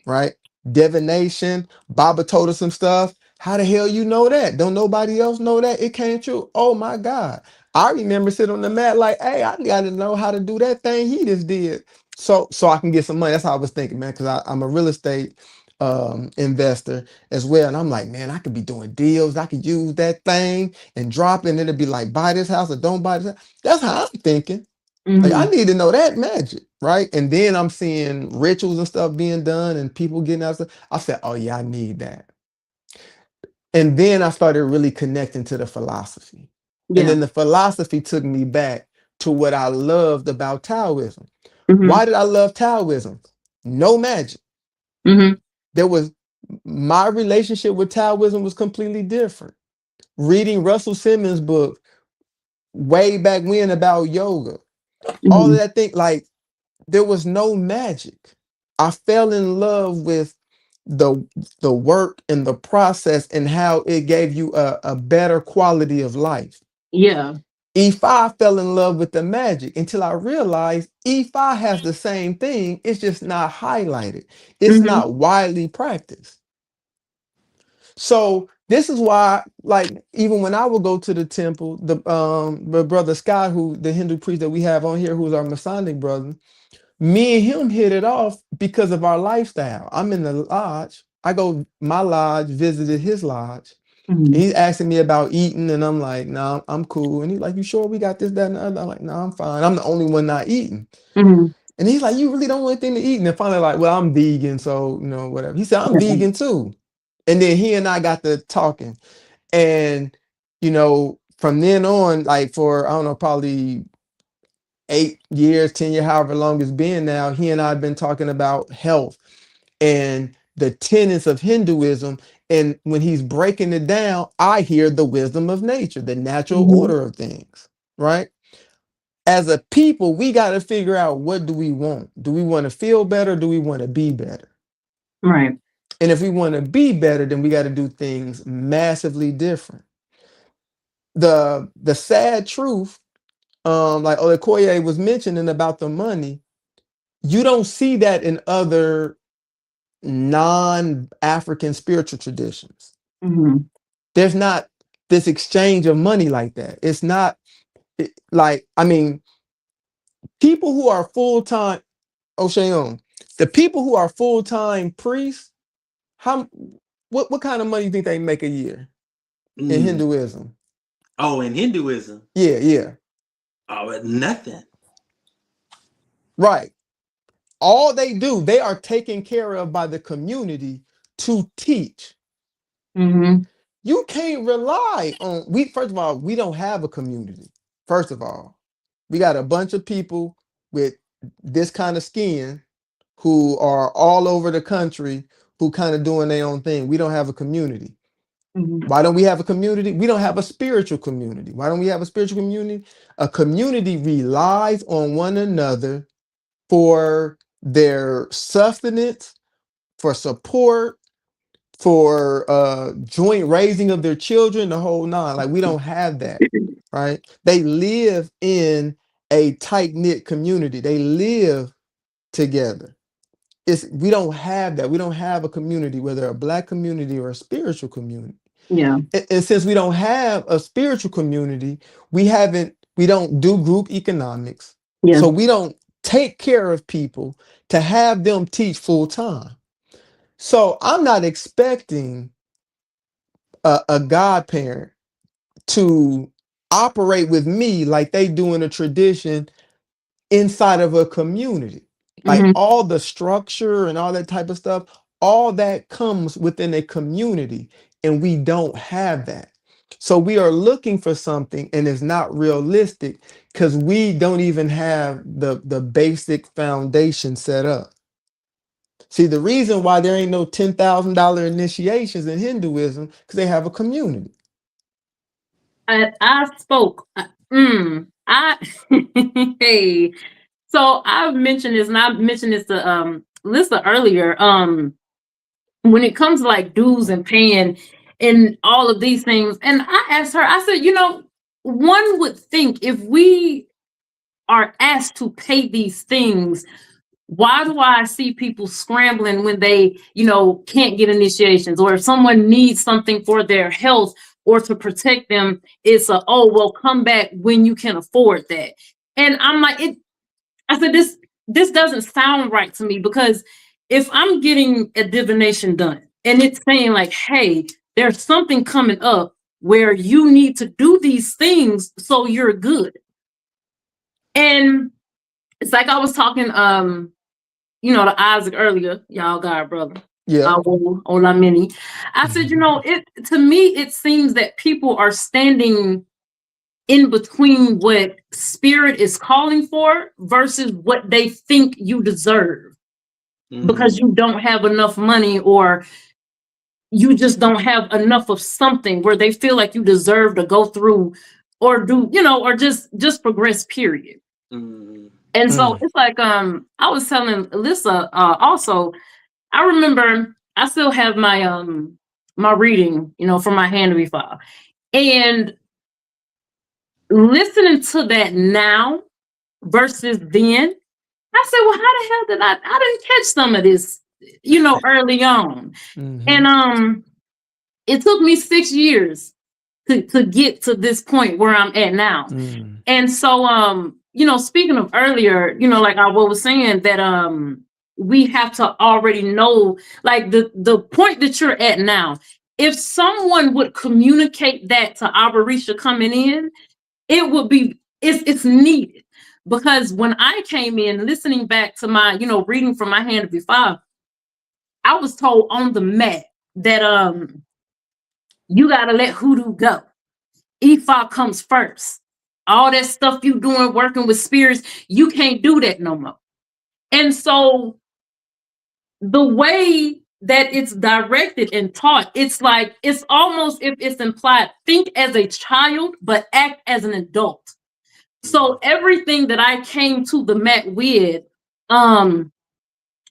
right? Divination. Baba told us some stuff. How the hell you know that? Don't nobody else know that? It came true. Oh my God. I remember sitting on the mat like, hey, I got to know how to do that thing he just did. So I can get some money. That's how I was thinking, man, because I'm a real estate investor as well. And I'm like, man, I could be doing deals. I could use that thing and drop it. And it'd be like, buy this house or don't buy this house. That's how I'm thinking. Like, I need to know that magic, right? And then I'm seeing rituals and stuff being done and people getting out stuff. I said, oh yeah, I need that. And then I started really connecting to the philosophy. And then the philosophy took me back to what I loved about Taoism. Why did I love Taoism? No magic. There was, my relationship with Taoism was completely different. reading Russell Simmons' book way back when about yoga, all of Mhm. that thing, like there was no magic. I fell in love with the the work and the process and how it gave you a better quality of life. Yeah. E5 fell in love with the magic until I realized E5 has the same thing. It's just not highlighted. It's Mhm. not widely practiced. So this is why, like, even when I would go to the temple, the brother Scott, who the Hindu priest that we have on here, who's our Masonic brother, me and him hit it off because of our lifestyle. I'm in the lodge. I go my lodge, visited his lodge. And Mhm. he's asking me about eating, and I'm like, no, I'm cool. And he's like, you sure we got this, that, and the other? I'm like, no, I'm fine. I'm the only one not eating. Mhm. And he's like, you really don't want anything to eat? And then finally, like, well, I'm vegan, so whatever. He said, I'm Yeah. vegan too. And then he and I got to talking. And from then on, like for I don't know, probably 8 years, 10 years, however long it's been now, he and I have been talking about health and the tenets of Hinduism. And when he's breaking it down, I hear the wisdom of nature, the natural Mhm. order of things, right? As a people, we got to figure out, what do we want? Do we want to feel better? Do we want to be better? Right. And if we want to be better, then we got to do things massively different. The sad truth, like Olekoye was mentioning about the money, you don't see that in other non-African spiritual traditions. Mhm. There's not this exchange of money like that. It's not like, I mean, people who are full-time, Oshayon, the people who are full-time priests, how what kind of money do you think they make a year in Mm. Hinduism? Oh, in Hinduism, Yeah. oh, nothing. Right. All they do, they are taken care of by the community to teach. Mhm. You can't rely on, first of all, we don't have a community. First of all, we got a bunch of people with this kind of skin who are all over the country who kind of doing their own thing. We don't have a community. Mhm. Why don't we have a community? We don't have a spiritual community. Why don't we have a spiritual community? A community relies on one another for their sustenance, for support, for joint raising of their children, the whole nine. Like, we don't have that, right? They live in a tight-knit community. They live together. We don't have that. We don't have a community, whether a Black community or a spiritual community. Yeah. And since we don't have a spiritual community, we don't do group economics. Yeah. So we don't take care of people to have them teach full time. So I'm not expecting a godparent to operate with me like they do in a tradition inside of a community. Like Mhm. all the structure and all that type of stuff, all that comes within a community, and we don't have that. So we are looking for something, and it's not realistic because we don't even have the basic foundation set up. See, the reason why there ain't no $10,000 initiations in Hinduism because they have a community. I spoke. I hey. So I've mentioned this, and I mentioned this to Lisa earlier. When it comes to like dues and paying and all of these things, and I asked her, I said, one would think if we are asked to pay these things, why do I see people scrambling when they, can't get initiations, or if someone needs something for their health or to protect them, it's oh, well, come back when you can afford that. And I'm like, I said, this doesn't sound right to me, because if I'm getting a divination done and it's saying like, hey, there's something coming up where you need to do these things so you're good. And it's like I was talking, to Isaac earlier, y'all God brother. Yeah. Ola mini. I said, to me, it seems that people are standing in between what spirit is calling for versus what they think you deserve, because you don't have enough money, or you just don't have enough of something where they feel like you deserve to go through or do, or just progress, period. Mm. And so it's like, I was telling Alyssa, also, I remember I still have my my reading, from my hand to be file. And listening to that now versus then, I said, well, how the hell did I didn't catch some of this, early on. And it took me 6 years to get to this point where I'm at now. And so, speaking of earlier, like I was saying that we have to already know, like the point that you're at now. If someone would communicate that to Abarisha coming in, it would be, it's needed. Because when I came in, listening back to my, reading from my hand of Ifa, I was told on the mat that you gotta let hoodoo go. Ifa comes first. All that stuff you doing, working with spirits, you can't do that no more. And so the way that it's directed and taught, it's like, it's almost, if it's implied, think as a child, but act as an adult. So everything that I came to the mat with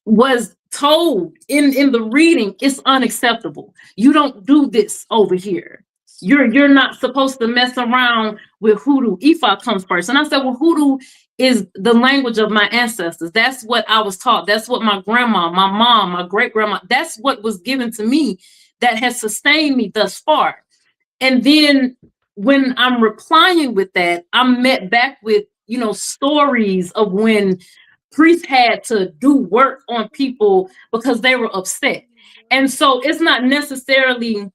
was told in the reading, it's unacceptable. You don't do this over here. You're not supposed to mess around with hoodoo. Ifa comes first. And I said, well, hoodoo is the language of my ancestors. That's what I was taught. That's what my grandma, my mom, my great grandma, that's what was given to me that has sustained me thus far. And then when I'm replying with that, I'm met back with, stories of when priests had to do work on people because they were upset. And so it's not necessarily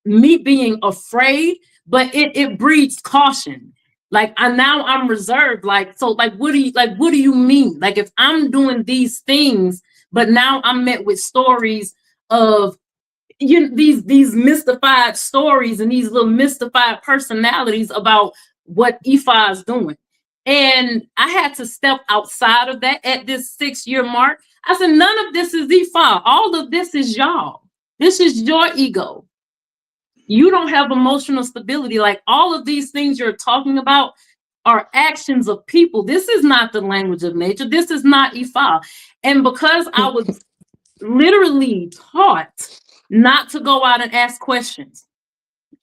me being afraid, but it breeds caution. Like I'm reserved. Like, so like, what do you mean? Like, if I'm doing these things, but now I'm met with stories of, these mystified stories and these little mystified personalities about what Ifa is doing. And I had to step outside of that at this 6-year mark. I said, none of this is Ifa. All of this is y'all. This is your ego. You don't have emotional stability. Like, all of these things you're talking about are actions of people. This is not the language of nature. This is not Ifa. And because I was literally taught not to go out and ask questions,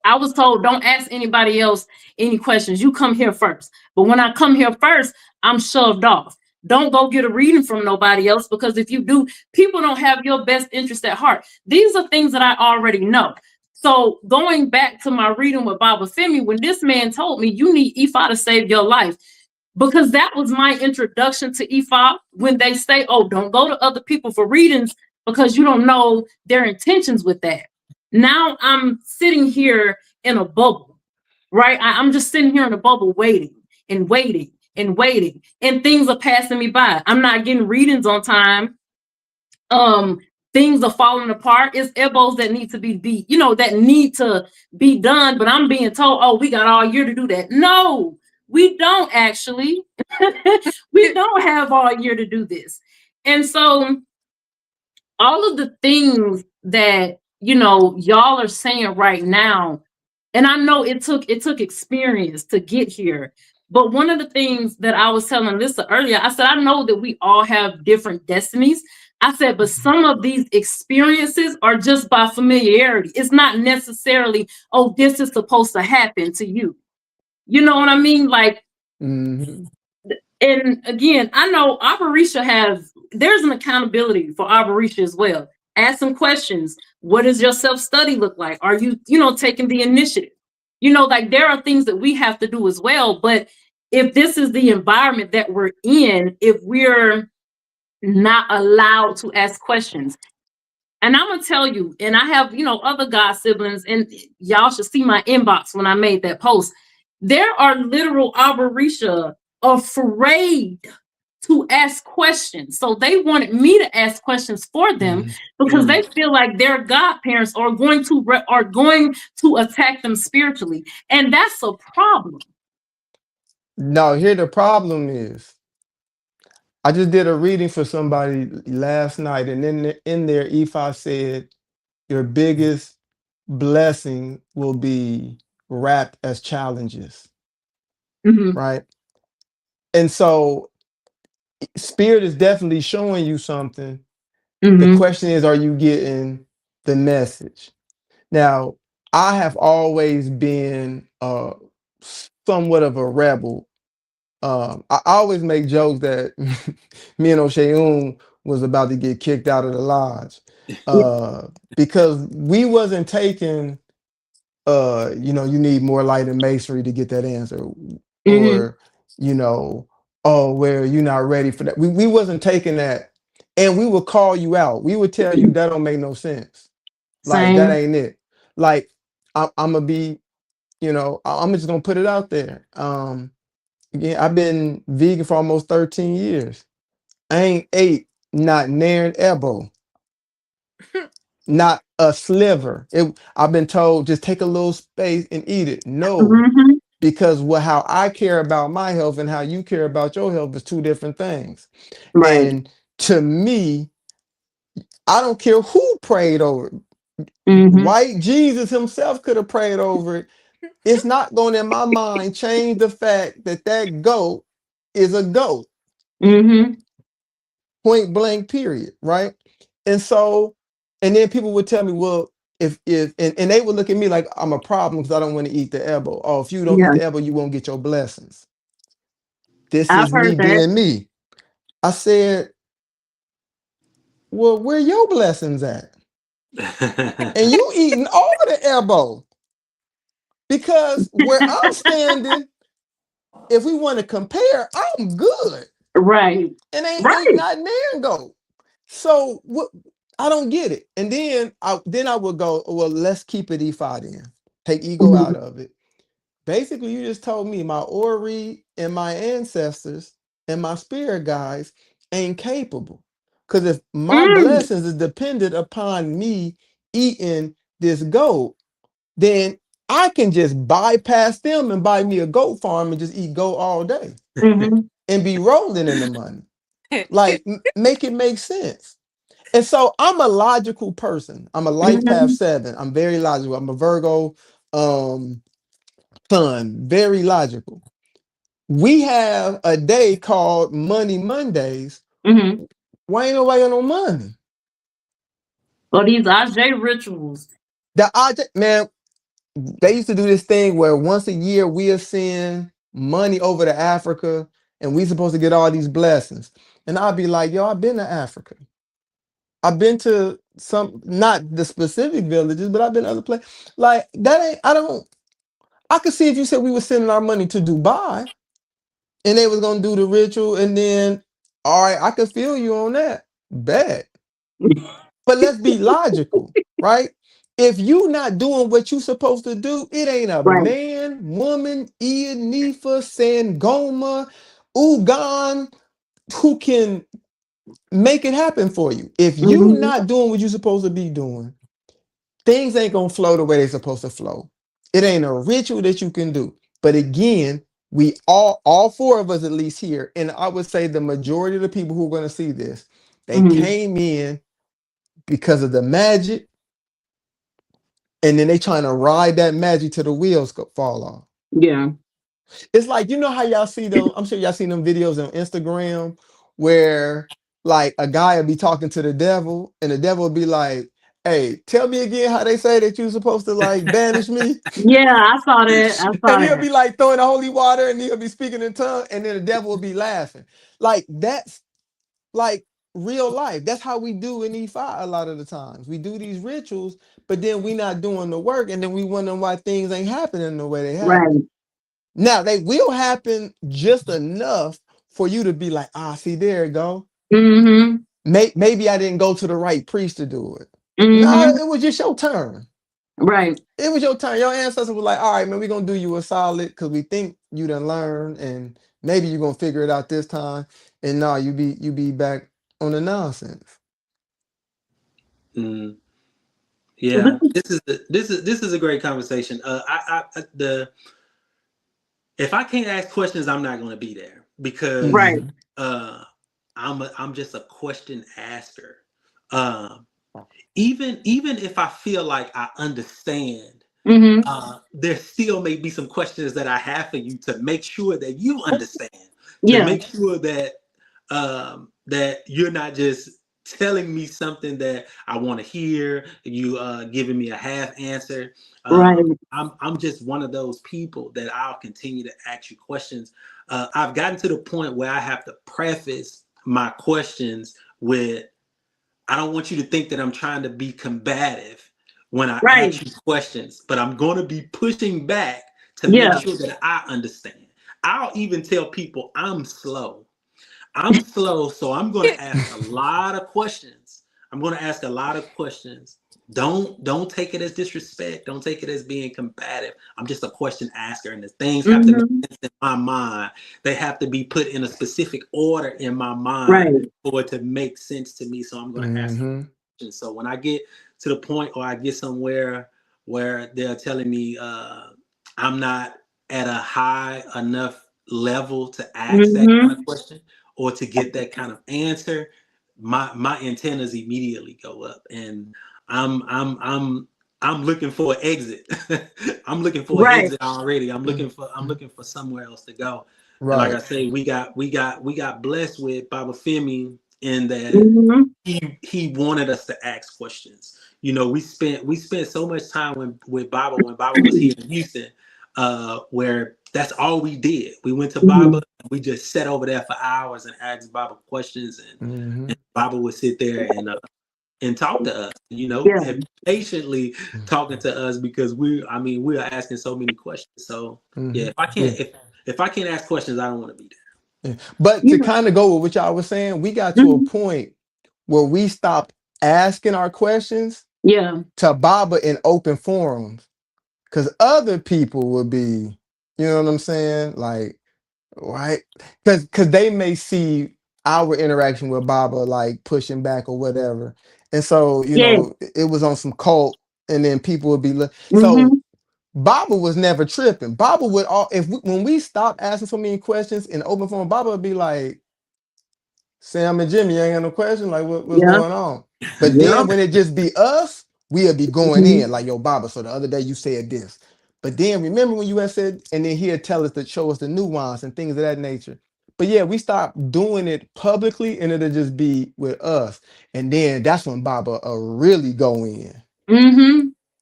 I was told, don't ask anybody else any questions. You come here first. But when I come here first, I'm shoved off. Don't go get a reading from nobody else, because if you do, people don't have your best interest at heart. These are things that I already know. So going back to my reading with Baba Femi, when this man told me you need Ifa to save your life, because that was my introduction to Ifa. When they say, oh, don't go to other people for readings because you don't know their intentions with that. Now I'm sitting here in a bubble, right? I'm just sitting here in a bubble waiting and waiting and waiting, and things are passing me by. I'm not getting readings on time. Things are falling apart. It's elbows that need to be that need to be done, but I'm being told, oh, we got all year to do that. No, we don't actually. We don't have all year to do this. And so all of the things that y'all are saying right now, and I know it took experience to get here, but one of the things that I was telling Lisa earlier, I said, I know that we all have different destinies. I said, but some of these experiences are just by familiarity. It's not necessarily, oh, this is supposed to happen to you. You know what I mean? Like, and again, I know Abarisha there's an accountability for Abarisha as well. Ask some questions. What does your self-study look like? Are you, taking the initiative? Like, there are things that we have to do as well. But if this is the environment that we're in, if we're not allowed to ask questions, and I'm gonna tell you, and I have, other God siblings, and y'all should see my inbox when I made that post. There are literal Abarisha afraid to ask questions. So they wanted me to ask questions for them because they feel like their godparents are going to attack them spiritually. And that's a problem. No, here the problem is, I just did a reading for somebody last night, and in there, Ifa said, your biggest blessing will be wrapped as challenges, right? And so spirit is definitely showing you something. The question is, are you getting the message? Now, I have always been somewhat of a rebel. I always make jokes that me and O'Sheaun was about to get kicked out of the lodge because we wasn't taking, you need more light and masonry to get that answer, or, oh, where you're not ready for that. We wasn't taking that, and we would call you out. We would tell you that don't make no sense. Like that Same. ain't it. Like I'm gonna be, I'm just gonna put it out there. Yeah, I've been vegan for almost 13 years. I ain't ate not near an elbow, not a sliver. I've been told just take a little space and eat it. No, because how I care about my health and how you care about your health is two different things. Right. And to me, I don't care who prayed over it. White Jesus himself could have prayed over it. It's not going in my mind change the fact that that goat is a goat. Point blank, period. Right. And so, and then people would tell me, well, if and they would look at me like I'm a problem because I don't want to eat the elbow. Oh, if you don't eat the elbow, you won't get your blessings. This I've is me heard that. being me. I said, well, where your blessings at? And you eating all the elbow. Because where I'm standing, if we want to compare, I'm good. Right. And Right. ain't not there go. So what? I don't get it. And then I would go, well, let's keep it E5 then. Take ego out of it. Basically, you just told me my Ori and my ancestors and my spirit guides ain't capable. Because if my blessings is dependent upon me eating this goat, then I can just bypass them and buy me a goat farm and just eat goat all day and be rolling in the money. Like, make it make sense. And so I'm a logical person. I'm a life path 7. I'm very logical. I'm a Virgo sun, very logical. We have a day called Money Mondays. Why ain't nobody got no money? Well, these Aj rituals. The object, man, they used to do this thing where once a year we'll send money over to Africa and we supposed to get all these blessings. And I'll be like, yo, I've been to Africa. I've been to not the specific villages, but I've been to other places. Like that ain't, I could see if you said we were sending our money to Dubai and they was gonna do the ritual and then, all right, I could feel you on that. Bet. But let's be logical, right? If you not doing what you supposed to do, it ain't a man, woman, Ian, Nifa, Sangoma, Ugan who can make it happen for you. If you not doing what you supposed to be doing, things ain't gonna flow the way they supposed to flow. It ain't a ritual that you can do. But again, we all 4 of us at least here, and I would say the majority of the people who are going to see this, they came in because of the magic, and then they trying to ride that magic till the wheels fall off. Yeah. It's like, you know how y'all see them, I'm sure y'all seen them videos on Instagram where like a guy will be talking to the devil and the devil will be like, hey, tell me again how they say that you're supposed to like banish me. Yeah, I saw that. And he'll be like throwing the holy water and he'll be speaking in tongues and then the devil will be laughing. Like that's like real life. That's how we do in E5 a lot of the times. We do these rituals, but then we not doing the work and then we wonder why things ain't happening the way they happen. Right. Now they will happen just enough for you to be like, see, there it go. Maybe I didn't go to the right priest to do it. No, it was just your turn. Right. It was your turn. Your ancestors were like, all right, man, we're gonna do you a solid because we think you done learned and maybe you're gonna figure it out this time. And no, you be back on the nonsense. Yeah, this is a great conversation. If I can't ask questions, I'm not going to be there because I'm just a question asker. even if I feel like I understand, there still may be some questions that I have for you to make sure that you understand, to Yeah. make sure that that you're not just telling me something that I want to hear, you giving me a half answer. Right. I'm just one of those people that I'll continue to ask you questions. I've gotten to the point where I have to preface my questions with, I don't want you to think that I'm trying to be combative when I Right. ask you questions, but I'm going to be pushing back to make Yeah. sure that I understand. I'll even tell people I'm slow. I'm slow, so I'm going to ask a lot of questions. I'm going to ask a lot of questions. Don't take it as disrespect. Don't take it as being combative. I'm just a question asker, and the things have to make sense in my mind. They have to be put in a specific order in my mind Right. for it to make sense to me. So I'm going to ask questions. So when I get to the point, or I get somewhere where they're telling me I'm not at a high enough level to ask that kind of question, or to get that kind of answer, my antennas immediately go up, and I'm looking for an exit. I'm looking for an Right. exit already. I'm looking for somewhere else to go. And like Right. I say, we got blessed with Baba Femi in that he wanted us to ask questions. You know, we spent so much time with Baba when Baba was here in Houston, where that's all we did. We went to Baba, and we just sat over there for hours and asked Baba questions, and Baba would sit there and talk to us, you know, Yeah. and patiently talking to us, because we are asking so many questions. So yeah, if I can't ask questions, I don't want to be there. Yeah. But to kind of go with what y'all was saying, we got to a point where we stopped asking our questions Yeah. to Baba in open forums, because other people would be, you know what I'm saying, like, right? Because they may see our interaction with Baba like pushing back or whatever, and so you Yeah. know it was on some cult, and then people would be so. Baba was never tripping. Baba would when we stopped asking so many questions in open forum, Baba would be like, Sam and Jimmy, you ain't got no question. Like, what's Yeah. going on? But then when it just be us, we'll be going in like, yo, Baba. So the other day you said this. But then remember when you had said, and then he'd tell us to show us the nuance and things of that nature. But yeah, we stopped doing it publicly, and it'll just be with us. And then that's when Baba really go in.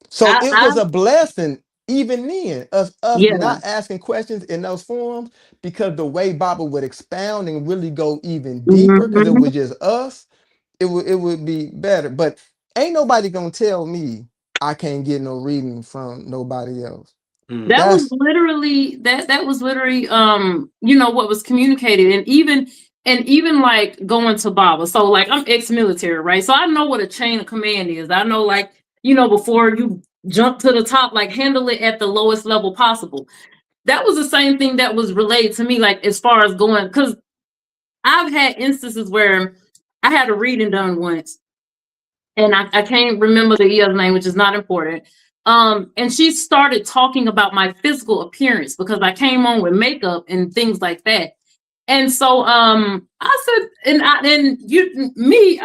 So it was a blessing even then, us Yeah. not asking questions in those forums, because the way Baba would expound and really go even deeper, because it was just us, it would be better. But ain't nobody gonna tell me I can't get no reading from nobody else. That was literally you know, what was communicated, and even like going to Baba. So like I'm ex-military, right? So I know what a chain of command is. I know, like, you know, before you jump to the top, like handle it at the lowest level possible. That was the same thing that was relayed to me, like as far as going, because I've had instances where I had a reading done once, and I can't remember the EO's name, which is not important. And she started talking about my physical appearance because I came on with makeup and things like that. And so I said, let me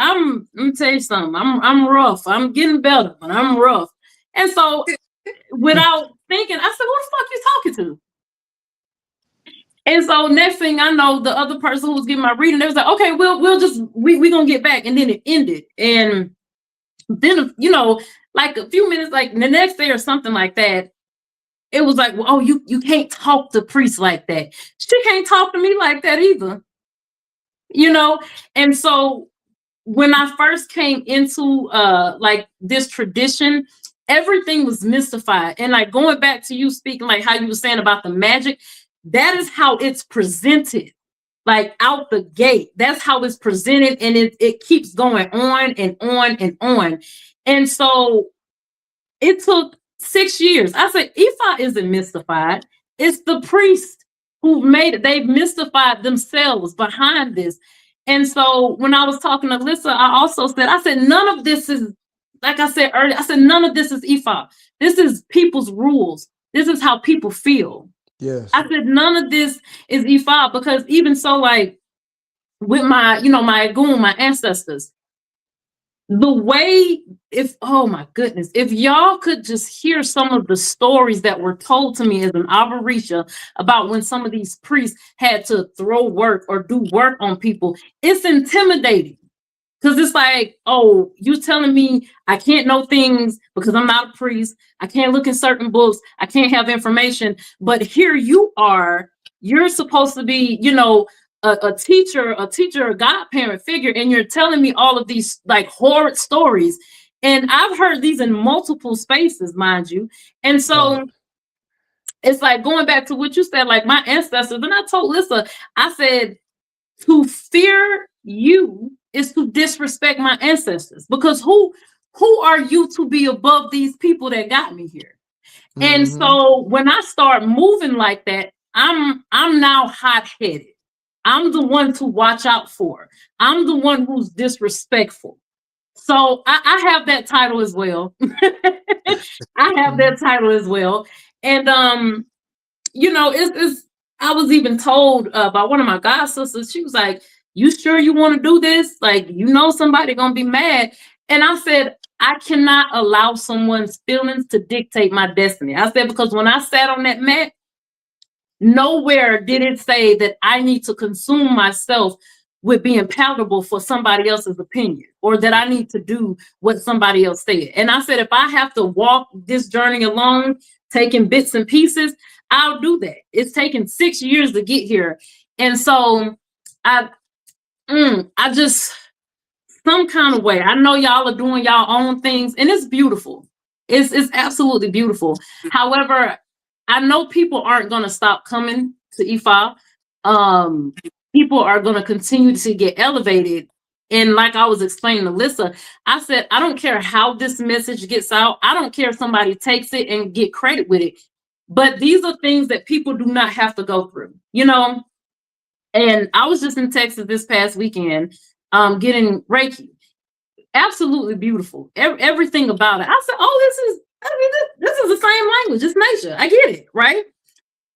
tell you something. I'm rough. I'm getting better, but I'm rough. And so without thinking, I said, who the fuck you talking to? And so next thing I know, the other person who was giving my reading, they was like, okay, we're gonna get back. And then it ended. And then, you know, like a few minutes, like the next day or something like that, it was like, well, oh, you can't talk to priests like that. She can't talk to me like that either. You know? And so when I first came into like this tradition, everything was mystified. And like going back to you speaking, like how you were saying about the magic, that is how it's presented. Like out the gate, that's how it's presented, and it keeps going on and on and on. And so it took 6 years. I said, Ifa isn't mystified. It's the priest who made it. They've mystified themselves behind this. And so when I was talking to Lissa, I also said, I said, none of this is, like I said earlier, I said, none of this is Ifa. This is people's rules. This is how people feel. Yes. I said, none of this is Ifa, because even so, like with my, you know, my goon, my ancestors, the way, oh my goodness, if y'all could just hear some of the stories that were told to me as an Avarisha about when some of these priests had to throw work or do work on people, it's intimidating. Because it's like, oh, you telling me I can't know things because I'm not a priest. I can't look in certain books. I can't have information. But here you are. You're supposed to be, a teacher, a godparent figure, and you're telling me all of these like horrid stories. And I've heard these in multiple spaces, mind you. And so it's like going back to what you said, like my ancestors. And I told Lisa, I said, to fear you is to disrespect my ancestors, because who are you to be above these people that got me here? And so when I start moving like that, I'm now hot-headed. I'm the one to watch out for. I'm the one who's disrespectful. So I have that title as well. I have that title as well. And it's I was even told by one of my god sisters, she was like, you sure you want to do this? Like, somebody gonna be mad. And I said, I cannot allow someone's feelings to dictate my destiny. I said, because when I sat on that mat, nowhere did it say that I need to consume myself with being palatable for somebody else's opinion, or that I need to do what somebody else said. And I said, if I have to walk this journey alone, taking bits and pieces, I'll do that. It's taken 6 years to get here. And so I just, some kind of way, I know y'all are doing y'all own things, and it's beautiful. It's absolutely beautiful. However, I know people aren't going to stop coming to Ifa. People are going to continue to get elevated. And like I was explaining to Lisa, I said, I don't care how this message gets out. I don't care if somebody takes it and get credit with it. But these are things that people do not have to go through, And I was just in Texas this past weekend, getting Reiki. Absolutely beautiful. Everything about it. I said, oh, this is the same language. It's nature. I get it, right?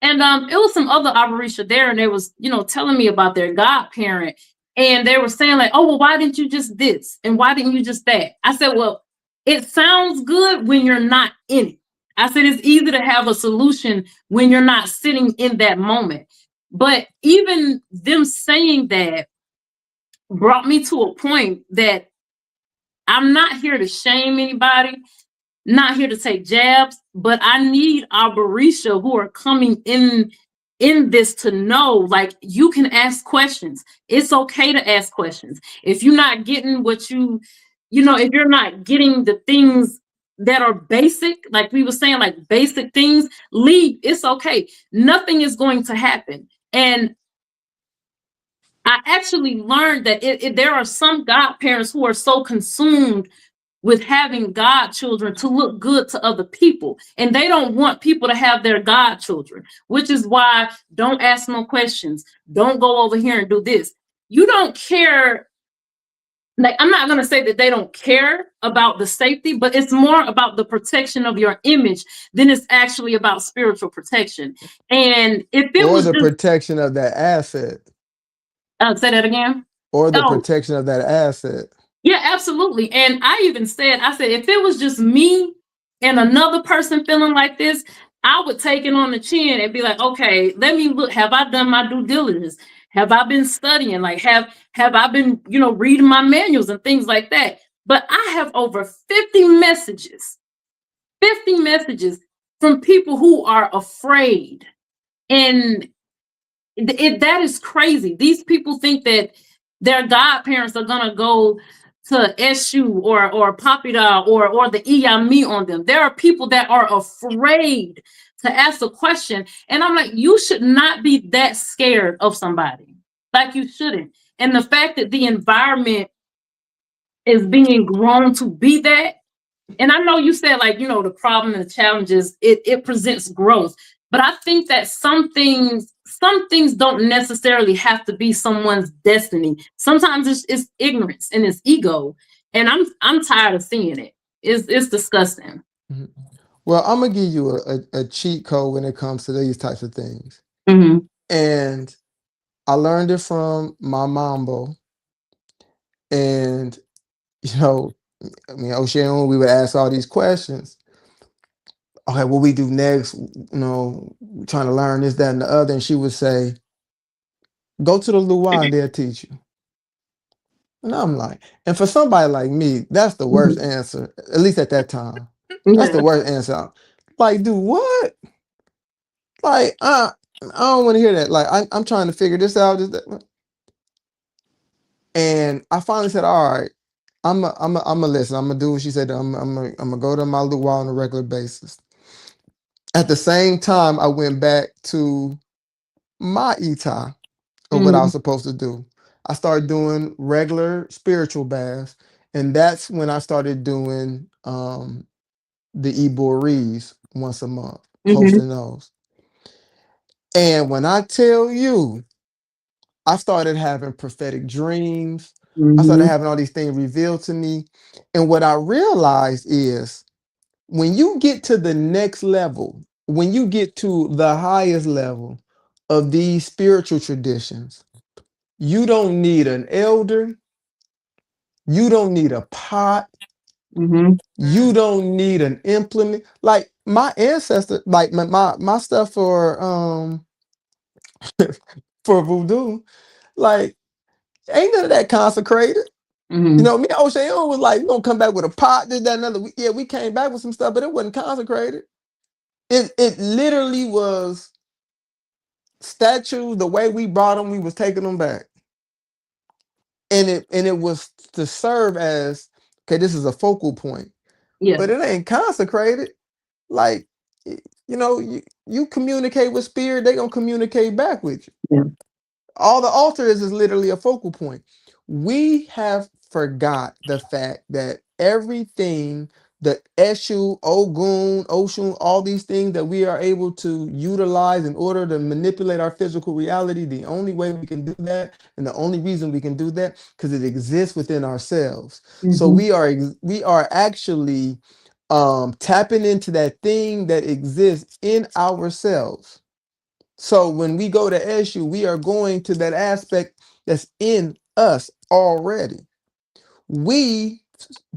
And it was some other Avarisha there, and they was, telling me about their godparent. And they were saying like, oh, well, why didn't you just this? And why didn't you just that? I said, well, it sounds good when you're not in it. I said, it's easy to have a solution when you're not sitting in that moment. But even them saying that brought me to a point that I'm not here to shame anybody, not here to take jabs, but I need our Barisha who are coming in this to know, like, you can ask questions. It's okay to ask questions. If you're not getting what if you're not getting the things that are basic, like we were saying, like basic things, leave. It's okay. Nothing is going to happen. And I actually learned that there are some godparents who are so consumed with having godchildren to look good to other people. And they don't want people to have their godchildren, which is why don't ask no questions. Don't go over here and do this. You don't care. Like, I'm not going to say that they don't care about the safety, but it's more about the protection of your image than it's actually about spiritual protection. And if it was the protection of that asset. Say that again. Or the protection of that asset. Yeah, absolutely. And I even said, if it was just me and another person feeling like this, I would take it on the chin and be like, okay, let me look. Have I done my due diligence? Have I been studying? Like, have I been, reading my manuals and things like that? But I have over 50 messages from people who are afraid. And that is crazy. These people think that their godparents are going to go to Eshu or Papida or the Iyami on them. There are people that are afraid to ask a question. And I'm like, you should not be that scared of somebody. Like, you shouldn't. And the fact that the environment is being grown to be that. And I know you said, like, the problem and the challenges, it presents growth. But I think that some things don't necessarily have to be someone's destiny. Sometimes it's ignorance and it's ego. And I'm tired of seeing it. It's disgusting. Mm-hmm. Well, I'm gonna give you a cheat code when it comes to these types of things. Mm-hmm. And I learned it from my mambo. And I mean, O'Shea, we would ask all these questions. Okay, what we do next? Trying to learn this, that, and the other. And she would say, "Go to the Luau and they'll teach you." And I'm like, and for somebody like me, that's the worst answer. At least at that time, that's the worst answer. Like, do what? Like, I don't want to hear that. Like, I'm trying to figure this out. And I finally said, all right, I'm a listen. I'm gonna do what she said. I'm gonna go to my luau on a regular basis. At the same time, I went back to my etai of what I was supposed to do. I started doing regular spiritual baths, and that's when I started doing the Iboris once a month, hosting those. And when I tell you, I started having prophetic dreams. I started having all these things revealed to me. And what I realized is when you get to the next level, when you get to the highest level of these spiritual traditions, you don't need an elder. You don't need a pot. You don't need an implement. Like my ancestor, like my stuff for voodoo, like ain't none of that consecrated. You know, me and O'Shea was like, we're gonna come back with a pot, this, that, another. We came back with some stuff, but it wasn't consecrated. It literally was statues. The way we brought them, we was taking them back. And it was to serve as, okay, this is a focal point. But it ain't consecrated. Like, you communicate with spirit, they gonna communicate back with you. All the altar is literally a focal point. We have forgot the fact that everything, the Eshu, Ogun, Oshun, all these things that we are able to utilize in order to manipulate our physical reality, the only way we can do that, and the only reason we can do that, because it exists within ourselves. So we are actually tapping into that thing that exists in ourselves. So when we go to SU, we are going to that aspect that's in us already.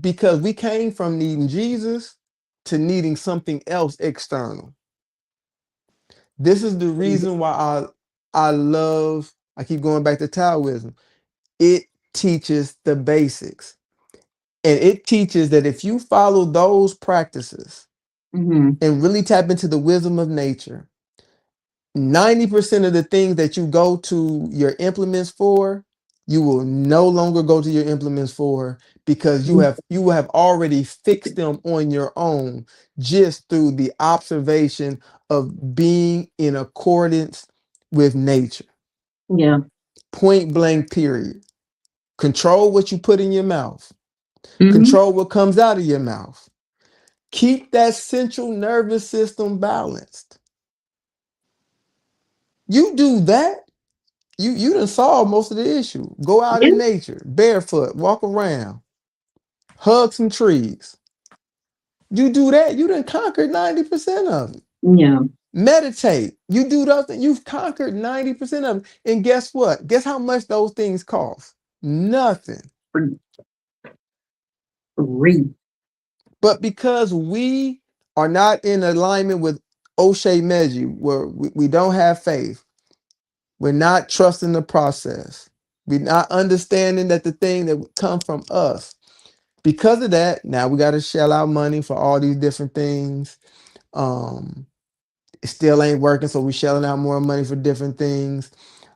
Because we came from needing Jesus to needing something else external. This is the reason why I keep going back to Taoism. It teaches the basics. And it teaches that if you follow those practices and really tap into the wisdom of nature, 90% of the things that you go to your implements for, you will no longer go to your implements for, because you will have already fixed them on your own just through the observation of being in accordance with nature. Point blank, period. Control what you put in your mouth. Control what comes out of your mouth. Keep that central nervous system balanced. You do that, you done solved most of the issue. Go out in nature, barefoot, walk around, hug some trees. You do that, you done conquered 90% of it. Meditate. You do those things, you've conquered 90% of it. And guess what? Guess how much those things cost? Nothing. But because we are not in alignment with Oshay Meji, where we don't have faith, we're not trusting the process. We're not understanding that the thing that would come from us. Because of that, now we got to shell out money for all these different things. It still ain't working, so we're shelling out more money for different things.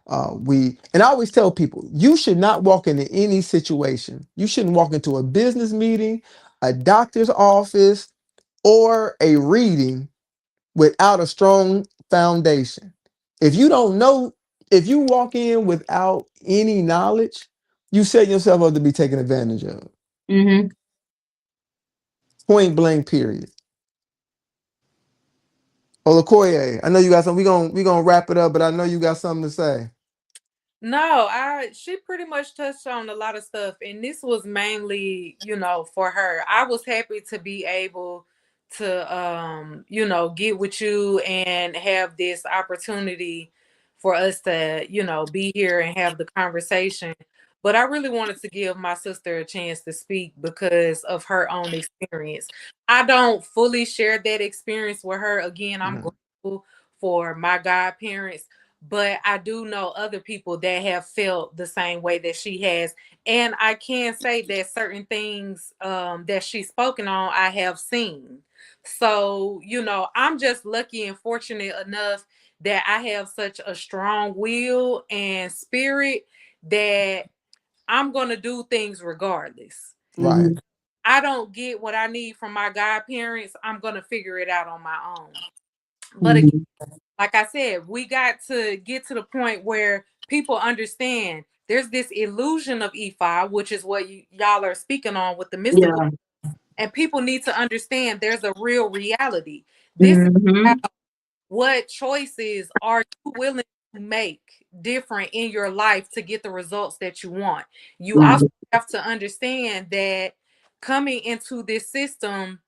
And I always tell people, you should not walk into any situation. You shouldn't walk into a business meeting, a doctor's office, or a reading without a strong foundation. If you don't know, if you walk in without any knowledge, you set yourself up to be taken advantage of. Point blank, period. Olakoye, I know you got something. We gonna wrap it up, but I know you got something to say. No, she pretty much touched on a lot of stuff, and this was mainly, for her. I was happy to be able to get with you and have this opportunity for us to, be here and have the conversation. But I really wanted to give my sister a chance to speak because of her own experience. I don't fully share that experience with her. Again, I'm grateful for my godparents, but I do know other people that have felt the same way that she has. And I can say that certain things that she's spoken on, I have seen. So, I'm just lucky and fortunate enough that I have such a strong will and spirit that I'm going to do things regardless. Right. I don't get what I need from my godparents. I'm going to figure it out on my own. But again, like I said, we got to get to the point where people understand there's this illusion of E5, which is what y'all are speaking on with the mystical. Yeah. And people need to understand there's a real reality. This is about what choices are you willing to make different in your life to get the results that you want. You also have to understand that coming into this system,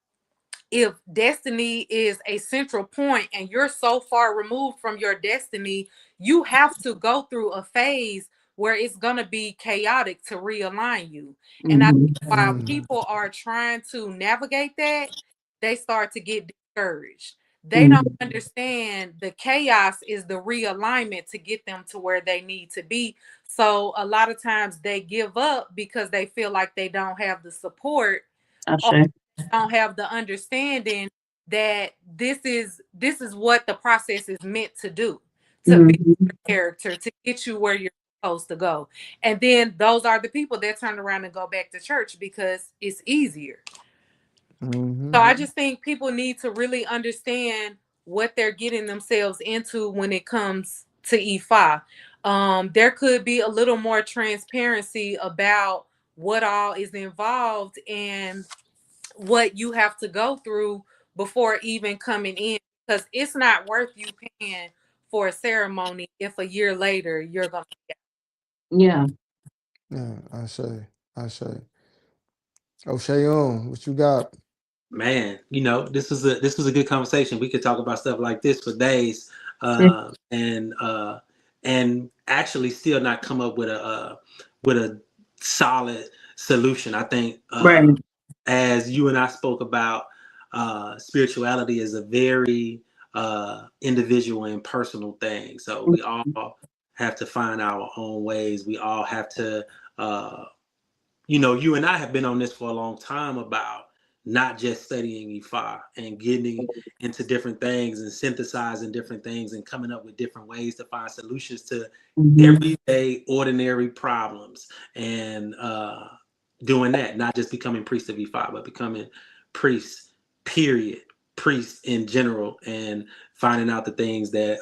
if destiny is a central point and you're so far removed from your destiny, you have to go through a phase where it's going to be chaotic to realign you. And I think while people are trying to navigate that, they start to get discouraged. They don't understand the chaos is the realignment to get them to where they need to be. So a lot of times they give up because they feel like they don't have the support or don't have the understanding that this is what the process is meant to do, to build your character, to get you where you're supposed to go. And then those are the people that turn around and go back to church because it's easier. So I just think people need to really understand what they're getting themselves into when it comes to E5. There could be a little more transparency about what all is involved and what you have to go through before even coming in, because it's not worth you paying for a ceremony if a year later you're gonna be out. Yeah, I say. O'Shea on, what you got? Man, this was a good conversation. We could talk about stuff like this for days, and actually still not come up with a solid solution. I think as you and I spoke about, spirituality is a very individual and personal thing. So we all have to find our own ways. We all have to, you and I have been on this for a long time about not just studying Ifa and getting into different things and synthesizing different things and coming up with different ways to find solutions to everyday, ordinary problems, and doing that, not just becoming priest of Ifa, but becoming priests, period, priests in general, and finding out the things that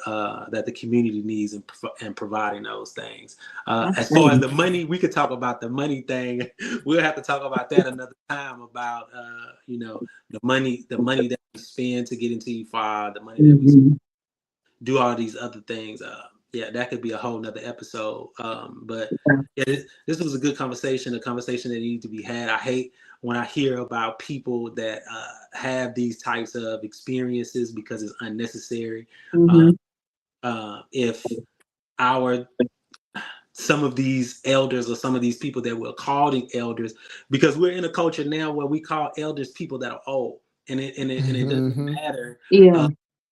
that the community needs and providing those things. As far as the money, we could talk about the money thing. We'll have to talk about that another time about the money that we spend to get into E5, the money that we do all these other things. Yeah, that could be a whole nother episode. But yeah, this was a good conversation, a conversation that needs to be had. I hate when I hear about people that have these types of experiences because it's unnecessary. If some of these elders or some of these people that we're calling elders, because we're in a culture now where we call elders people that are old, and it doesn't matter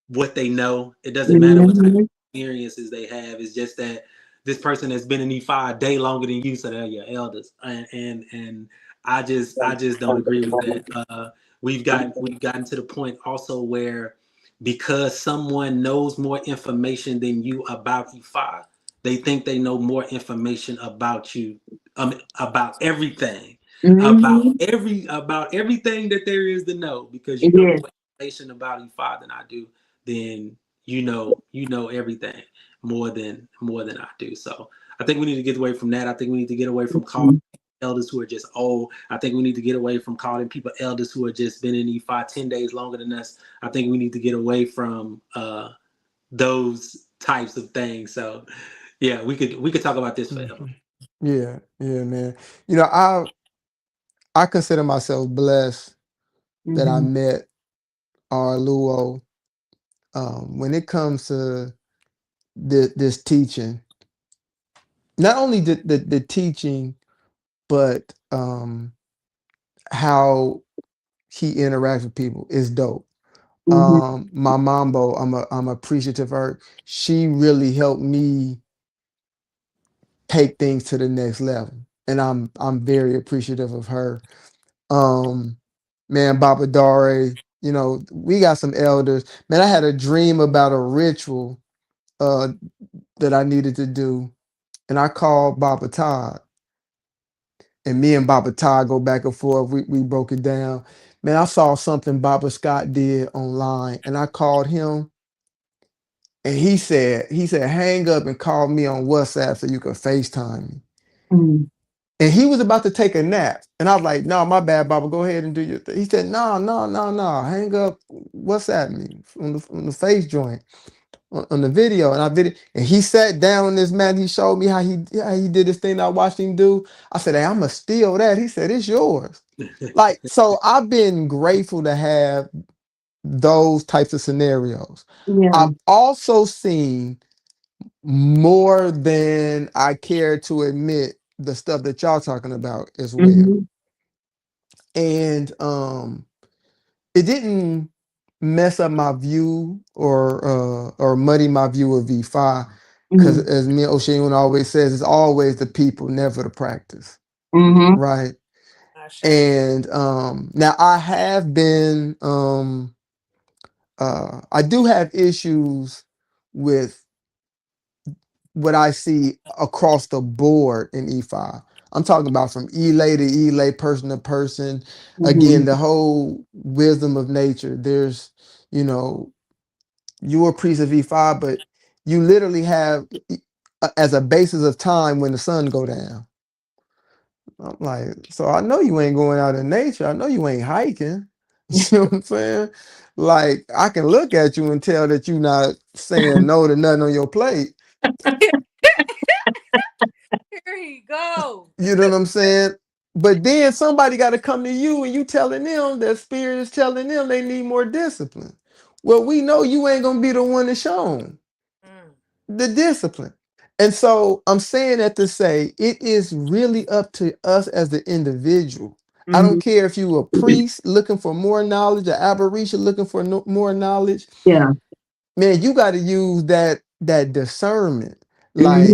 what they know. It doesn't matter what type of experiences they have. It's just that this person has been in E5 a day longer than you, so they're your elders. And I just don't agree with that. We've gotten to the point also where, because someone knows more information than you about E5, they think they know more information about you, about everything, about everything that there is to know, because you know more information about E5 than I do. Then you know everything more than I do. So I think we need to get away from that. I think we need to get away from calling elders who are just old. I think we need to get away from calling people elders who are just been in E5 10 days longer than us. I think we need to get away from those types of things. So yeah, we could talk about this forever. Yeah, man. I consider myself blessed that I met our Luo. When it comes to this teaching, not only the teaching, but how he interacts with people is dope. Mm-hmm. My mambo, I'm appreciative of her. She really helped me take things to the next level. And I'm very appreciative of her. Um, man, Baba Dare, we got some elders. Man, I had a dream about a ritual uh that I needed to do, and I called Baba Todd, and me and Baba Todd go back and forth. We broke it down. Man, I saw something Baba Scott did online, and I called him, and he said hang up and call me on WhatsApp so you can FaceTime me. Mm-hmm. And he was about to take a nap. And I was like, no, my bad, Baba. Go ahead and do your thing. He said, no, no, no, no. Hang up. What's that mean? On the face joint, on the video. And he sat down on this mat. He showed me how he did this thing I watched him do. I said, hey, I'm gonna steal that. He said, it's yours. Like, so I've been grateful to have those types of scenarios. Yeah. I've also seen more than I care to admit the stuff that y'all talking about as well. Mm-hmm. And it didn't mess up my view or muddy my view of V5, because Mm-hmm. as me and O'Shea always says, it's always the people, never the practice. Mm-hmm. Right. Ashe. And now I have been I do have issues with what I see across the board in E5. I'm talking about from elay to elay, person to person. Mm-hmm. Again, the whole wisdom of nature. There's, you know, you're a priest of E5, but you literally have as a basis of time when the sun go down. I'm like, so I know you ain't going out in nature. I know you ain't hiking. You know what I'm saying? Like, I can look at you and tell that you're not saying no to nothing on your plate. Here he go. You know what I'm saying? But then somebody got to come to you and you telling them that spirit is telling them they need more discipline. Well, we know you ain't gonna be the one to show them Mm. the discipline. And so I'm saying that to say it is really up to us as the individual. I Mm-hmm. don't care if you a priest looking for more knowledge, an aberration looking for more knowledge. Yeah. Man, you got to use that discernment. Mm-hmm. Like,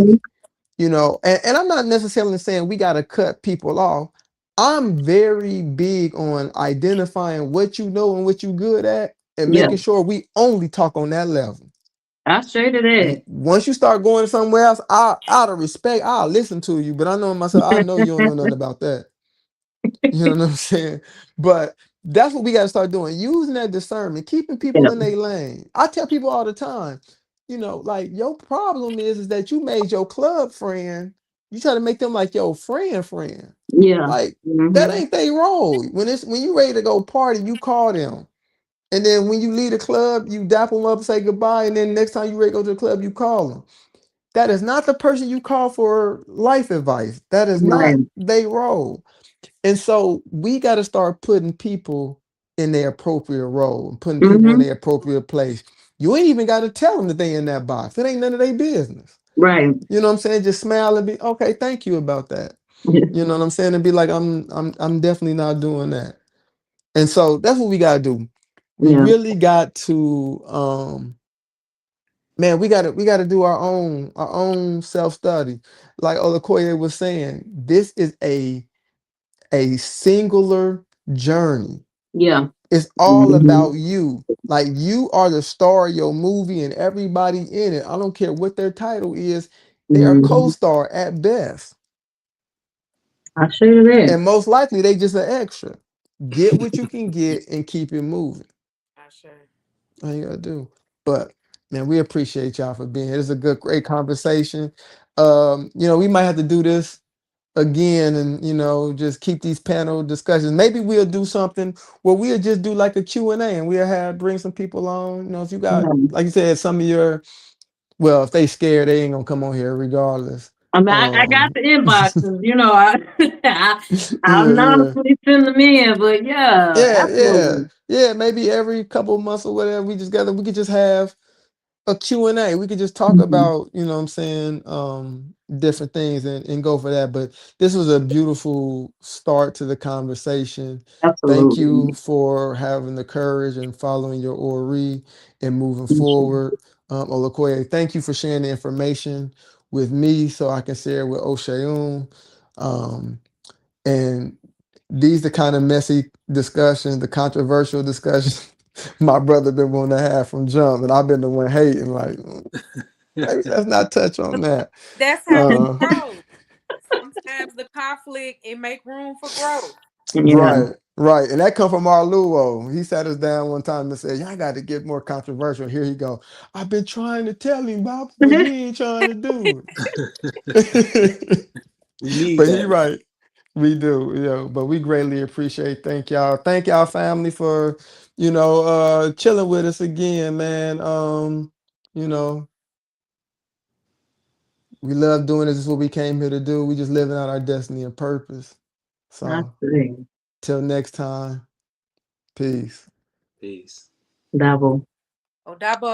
and I'm not necessarily saying we got to cut people off. I'm very big on identifying what you know and what you good at and Yeah. making sure we only talk on that level. I straight to that. Once you start going somewhere else, out of respect, I'll listen to you. But I know myself, I know you don't know nothing about that. You know what I'm saying? But that's what we got to start doing, using that discernment, keeping people Yeah. in their lane. I tell people all the time, like your problem is that you made your club friend, you try to make them like your friend. Yeah. Like that Mm-hmm. ain't they role. When you ready to go party, you call them. And then when you leave the club, you dap them up, say goodbye, and then next time you ready to go to the club, you call them. That is not the person you call for life advice. That is Right. not they role. And so we got to start putting people in their appropriate role and putting people in Mm-hmm. their appropriate place. You ain't even got to tell them that they in that box. It ain't none of their business. Right. You know what I'm saying? Just smile and be okay. Thank you about that. You know what I'm saying? And be like, I'm definitely not doing that. And so that's what we got to do. We Yeah. really got to man, we gotta do our own self-study. Like Olakoye was saying, this is a singular journey. Yeah. It's all Mm-hmm. about you. Like you are the star of your movie and everybody in it. I don't care what their title is, they are Mm-hmm. co-star at best. I straight to that. And most likely they just an extra. Get what you can get and keep it moving. Ashe. All you gotta do. But man, we appreciate y'all for being here. It's a great conversation. We might have to do this again and just keep these panel discussions. Maybe we'll do something where we'll just do like a Q&A and we'll bring some people on. If you got, Yeah. like you said, some of your, well, if they scared, they ain't gonna come on here regardless. I mean, I got Um the inboxes, I yeah, yeah. anonymously send them in, but yeah, Yeah, yeah. absolutely. Yeah, maybe every couple of months or whatever, we could just have a Q&A. We could just talk Mhm. about, you know what I'm saying, different things and go for that. But this was a beautiful start to the conversation. Thank Absolutely. you for having the courage and following your Ori and moving Mhm. forward. Olakoye, thank you for sharing the information with me so I can share it with Osheun. Um, and these the kind of messy discussions, the controversial discussions my brother been wanting to have from jump, and I've been the one hating, like, maybe let's not touch on that. That's how we Uh, grow. Sometimes the conflict it make room for growth. Yeah. right, right. And that come from our Luo. He sat us down one time and said, y'all got to get more controversial. Here he go. I've been trying to tell him, Bob, but he ain't trying to do it. We need But he that. right. We do, but we greatly appreciate. Thank y'all. Thank y'all family for, chilling with us again, man. You know, we love doing this. This is what we came here to do. We just living out our destiny and purpose. So Absolutely. till next time, peace. Peace. Double. Odabo.